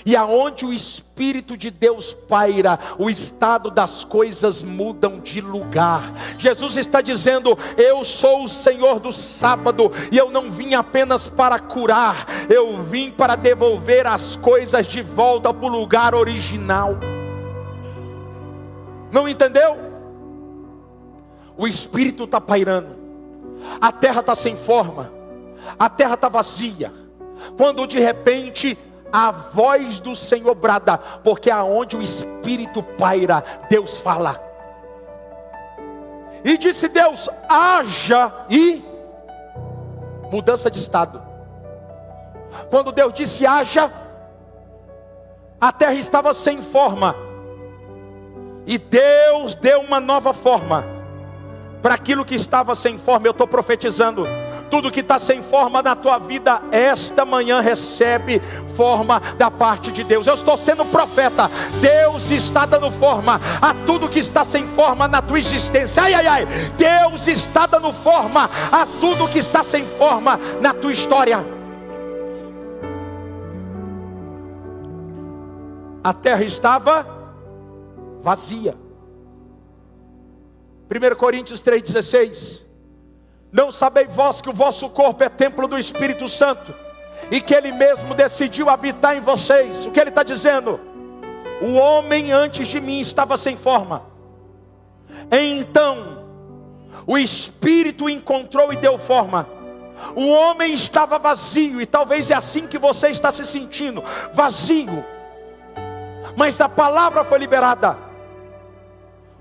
S1: E aonde o Espírito de Deus paira, o estado das coisas mudam de lugar. Jesus está dizendo, eu sou o Senhor do sábado, e eu não vim apenas para curar, eu vim para devolver as coisas de volta para o lugar original. Não entendeu? O Espírito está pairando, a terra está sem forma, a terra está vazia, quando de repente a voz do Senhor brada, porque aonde o Espírito paira, Deus fala. E disse Deus, haja, e mudança de estado. Quando Deus disse haja, a terra estava sem forma, e Deus deu uma nova forma para aquilo que estava sem forma. Eu estou profetizando, tudo que está sem forma na tua vida, esta manhã recebe forma da parte de Deus. Eu estou sendo profeta. Deus está dando forma a tudo que está sem forma na tua existência. Ai, ai, ai. Deus está dando forma a tudo que está sem forma na tua história. A terra estava vazia. 1 Coríntios 3,16. Não sabeis vós que o vosso corpo é templo do Espírito Santo, e que Ele mesmo decidiu habitar em vocês? O que Ele está dizendo? O homem antes de mim estava sem forma, então o Espírito encontrou e deu forma. O homem estava vazio, e talvez é assim que você está se sentindo, vazio. Mas a palavra foi liberada.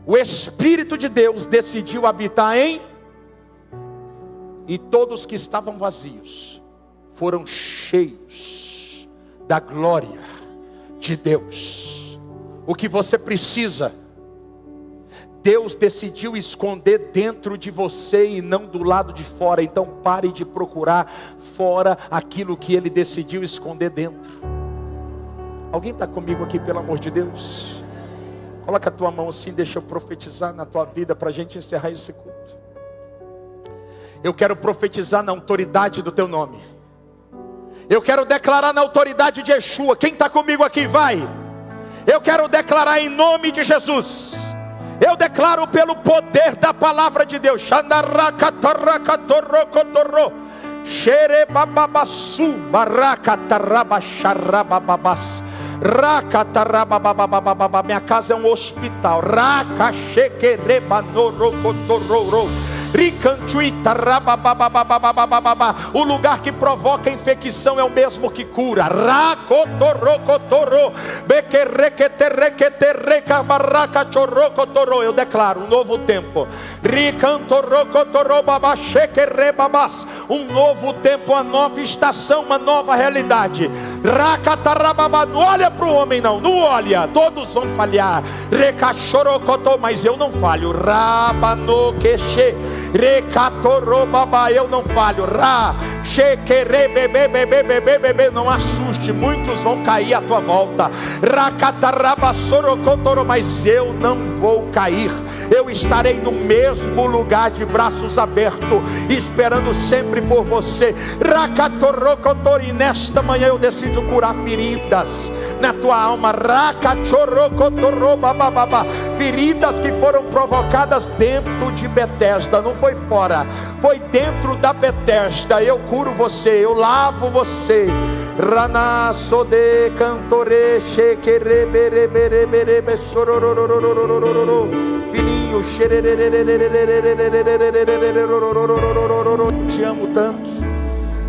S1: O Espírito de Deus decidiu habitar em, e todos que estavam vazios foram cheios da glória de Deus. O que você precisa, Deus decidiu esconder dentro de você e não do lado de fora. Então pare de procurar fora aquilo que Ele decidiu esconder dentro. Alguém está comigo aqui, pelo amor de Deus? Coloca a tua mão assim, deixa eu profetizar na tua vida para a gente encerrar esse culto. Eu quero profetizar na autoridade do teu nome. Eu quero declarar na autoridade de Yeshua. Quem está comigo aqui, vai. Eu quero declarar em nome de Jesus. Eu declaro pelo poder da palavra de Deus. Minha casa é um hospital. O lugar que provoca infecção é o mesmo que cura. Eu declaro um novo tempo. Um novo tempo, uma nova estação, uma nova realidade. Não olha para o homem, não olha, todos vão falhar. Mas eu não falho. Eu não falho. Não assuste, muitos vão cair à tua volta. Mas eu não vou cair. Eu estarei no mesmo lugar de braços abertos, esperando sempre por você. E nesta manhã eu decido curar feridas na tua alma. Feridas que foram provocadas dentro de Betesda, não foi fora, foi dentro da Betesda. Eu curo você, eu lavo você. Rana sode cantore shekere bere bere bere bere sorororororororororo. Filhinho, te amo tanto.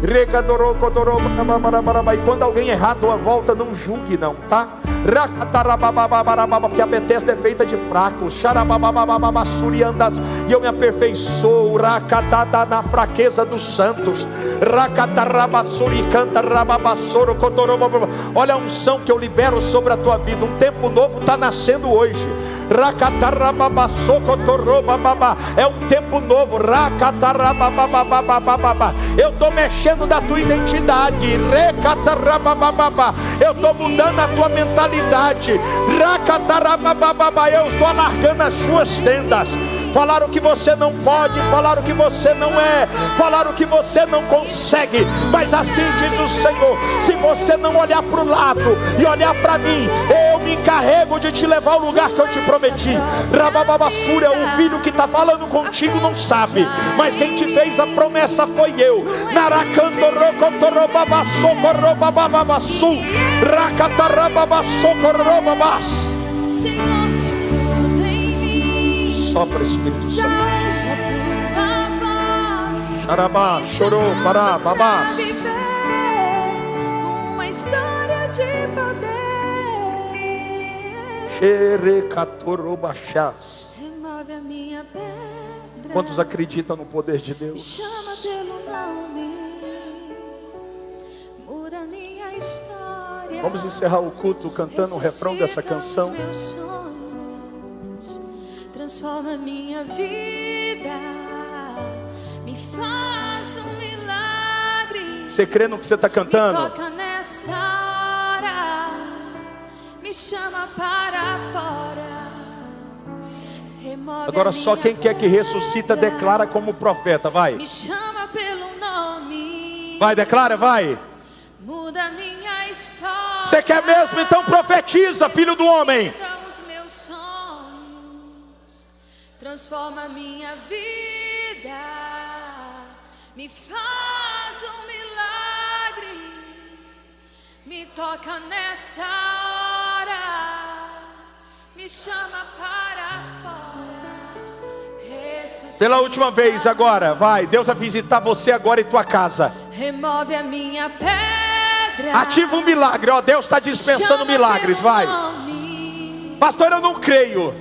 S1: E quando alguém errar a tua volta, não julgue não, tá? Porque a Betesda é feita de fracos. E eu me aperfeiçoo na fraqueza dos santos. Olha a unção que eu libero sobre a tua vida. Um tempo novo está nascendo hoje. É um tempo novo. Eu estou mexendo da tua identidade. Eu estou mudando a tua mentalidade. Eu estou alargando as suas tendas. Falaram que você não pode, falaram que você não é, falaram que você não consegue, mas assim diz o Senhor: se você não olhar para o lado e olhar para mim, eu me encarrego de te levar ao lugar que eu te prometi. Rababassúria, o filho que está falando contigo não sabe, mas quem te fez a promessa foi eu. Naracantorocotorobabassocorobababassum, racatarababassocorobabas. Sopra, Espírito Santo. Xarabá, chorou, pará, babás.
S2: Uma história de poder.
S1: Xerecatorobachás.
S2: Remove a minha pedra.
S1: Quantos acreditam no poder de
S2: Me
S1: Deus?
S2: chama pelo nome. Muda minha história.
S1: Vamos encerrar o culto cantando o refrão dessa canção.
S2: Transforma minha vida, me faz um milagre.
S1: Você crê no que você está cantando?
S2: Me toca nessa hora, me chama para fora. Remove
S1: Agora só quem quer que ressuscita declara como profeta, vai.
S2: Me chama pelo nome.
S1: Vai, declara, vai.
S2: Muda minha história.
S1: Você quer mesmo? Então profetiza, filho do homem.
S2: Transforma minha vida, me faz um milagre, me toca nessa hora, me chama para fora.
S1: Pela última vez agora, vai, Deus vai visitar você agora em tua casa.
S2: Remove a minha pedra.
S1: Ativa um milagre, ó, Deus está dispensando milagres, vai. Pastor, eu não creio.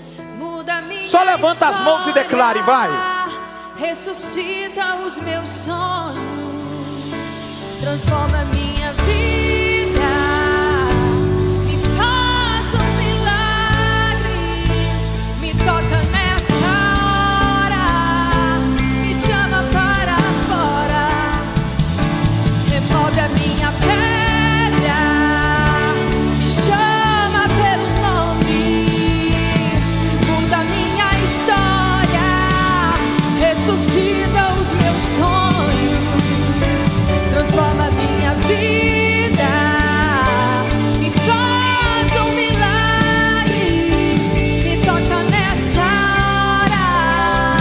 S1: Só levanta as mãos e declare, vai.
S2: Ressuscita os meus sonhos, transforma minha vida, me faz um milagre, me toca nessa hora, me chama para fora. Remove a minha pedra, me chama pelo nome. Muda minha história, ressuscita os meus sonhos, transforma minha vida, me faz um milagre, me toca nessa hora,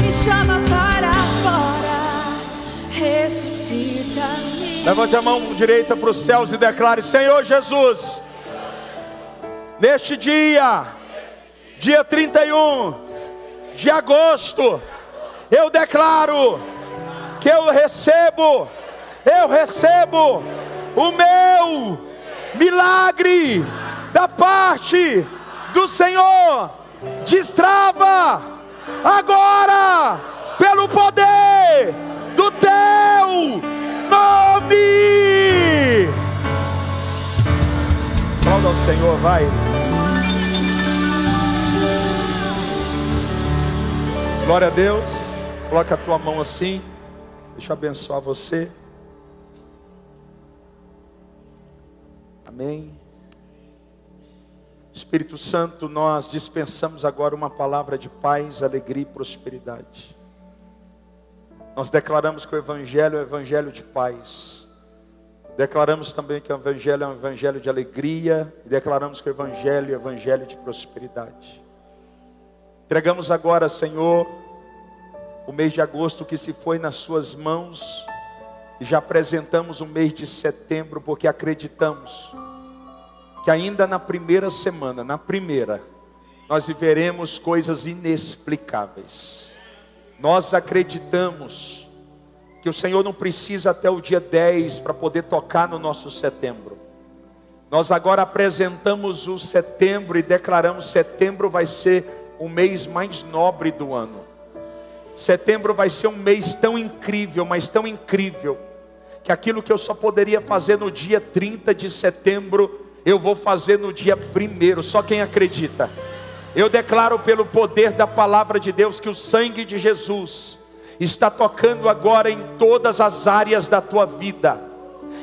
S2: me chama para fora, ressuscita-me.
S1: Levante a mão direita para os céus e declare: Senhor Jesus, neste dia 31 de agosto, Eu declaro que eu recebo o meu milagre da parte do Senhor. Destrava agora pelo poder do teu nome. Aplauda ao Senhor, vai. Glória a Deus. Coloca a tua mão assim. Deixa eu abençoar você. Amém. Espírito Santo, nós dispensamos agora uma palavra de paz, alegria e prosperidade. Nós declaramos que o Evangelho é um Evangelho de paz. Declaramos também que o Evangelho é um Evangelho de alegria. E declaramos que o Evangelho é um Evangelho de prosperidade. Entregamos agora, Senhor, o mês de agosto que se foi nas suas mãos. E já apresentamos o mês de setembro, porque acreditamos que ainda na primeira semana, nós viveremos coisas inexplicáveis. Nós acreditamos que o Senhor não precisa até o dia 10 para poder tocar no nosso setembro. Nós agora apresentamos o setembro e declaramos: setembro vai ser o mês mais nobre do ano. Setembro vai ser um mês tão incrível, mas tão incrível, que aquilo que eu só poderia fazer no dia 30 de setembro, eu vou fazer no dia 1º. Só quem acredita. Eu declaro pelo poder da palavra de Deus que o sangue de Jesus está tocando agora em todas as áreas da tua vida.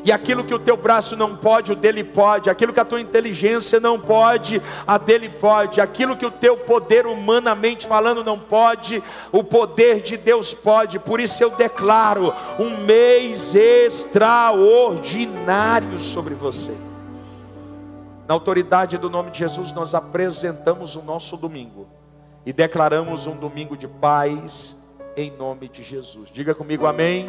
S1: E aquilo que o teu braço não pode, o dele pode. Aquilo que a tua inteligência não pode, a dele pode. Aquilo que o teu poder humanamente falando não pode, o poder de Deus pode. Por isso eu declaro um mês extraordinário sobre você. Na autoridade do nome de Jesus, nós apresentamos o nosso domingo e declaramos um domingo de paz em nome de Jesus. Diga comigo amém.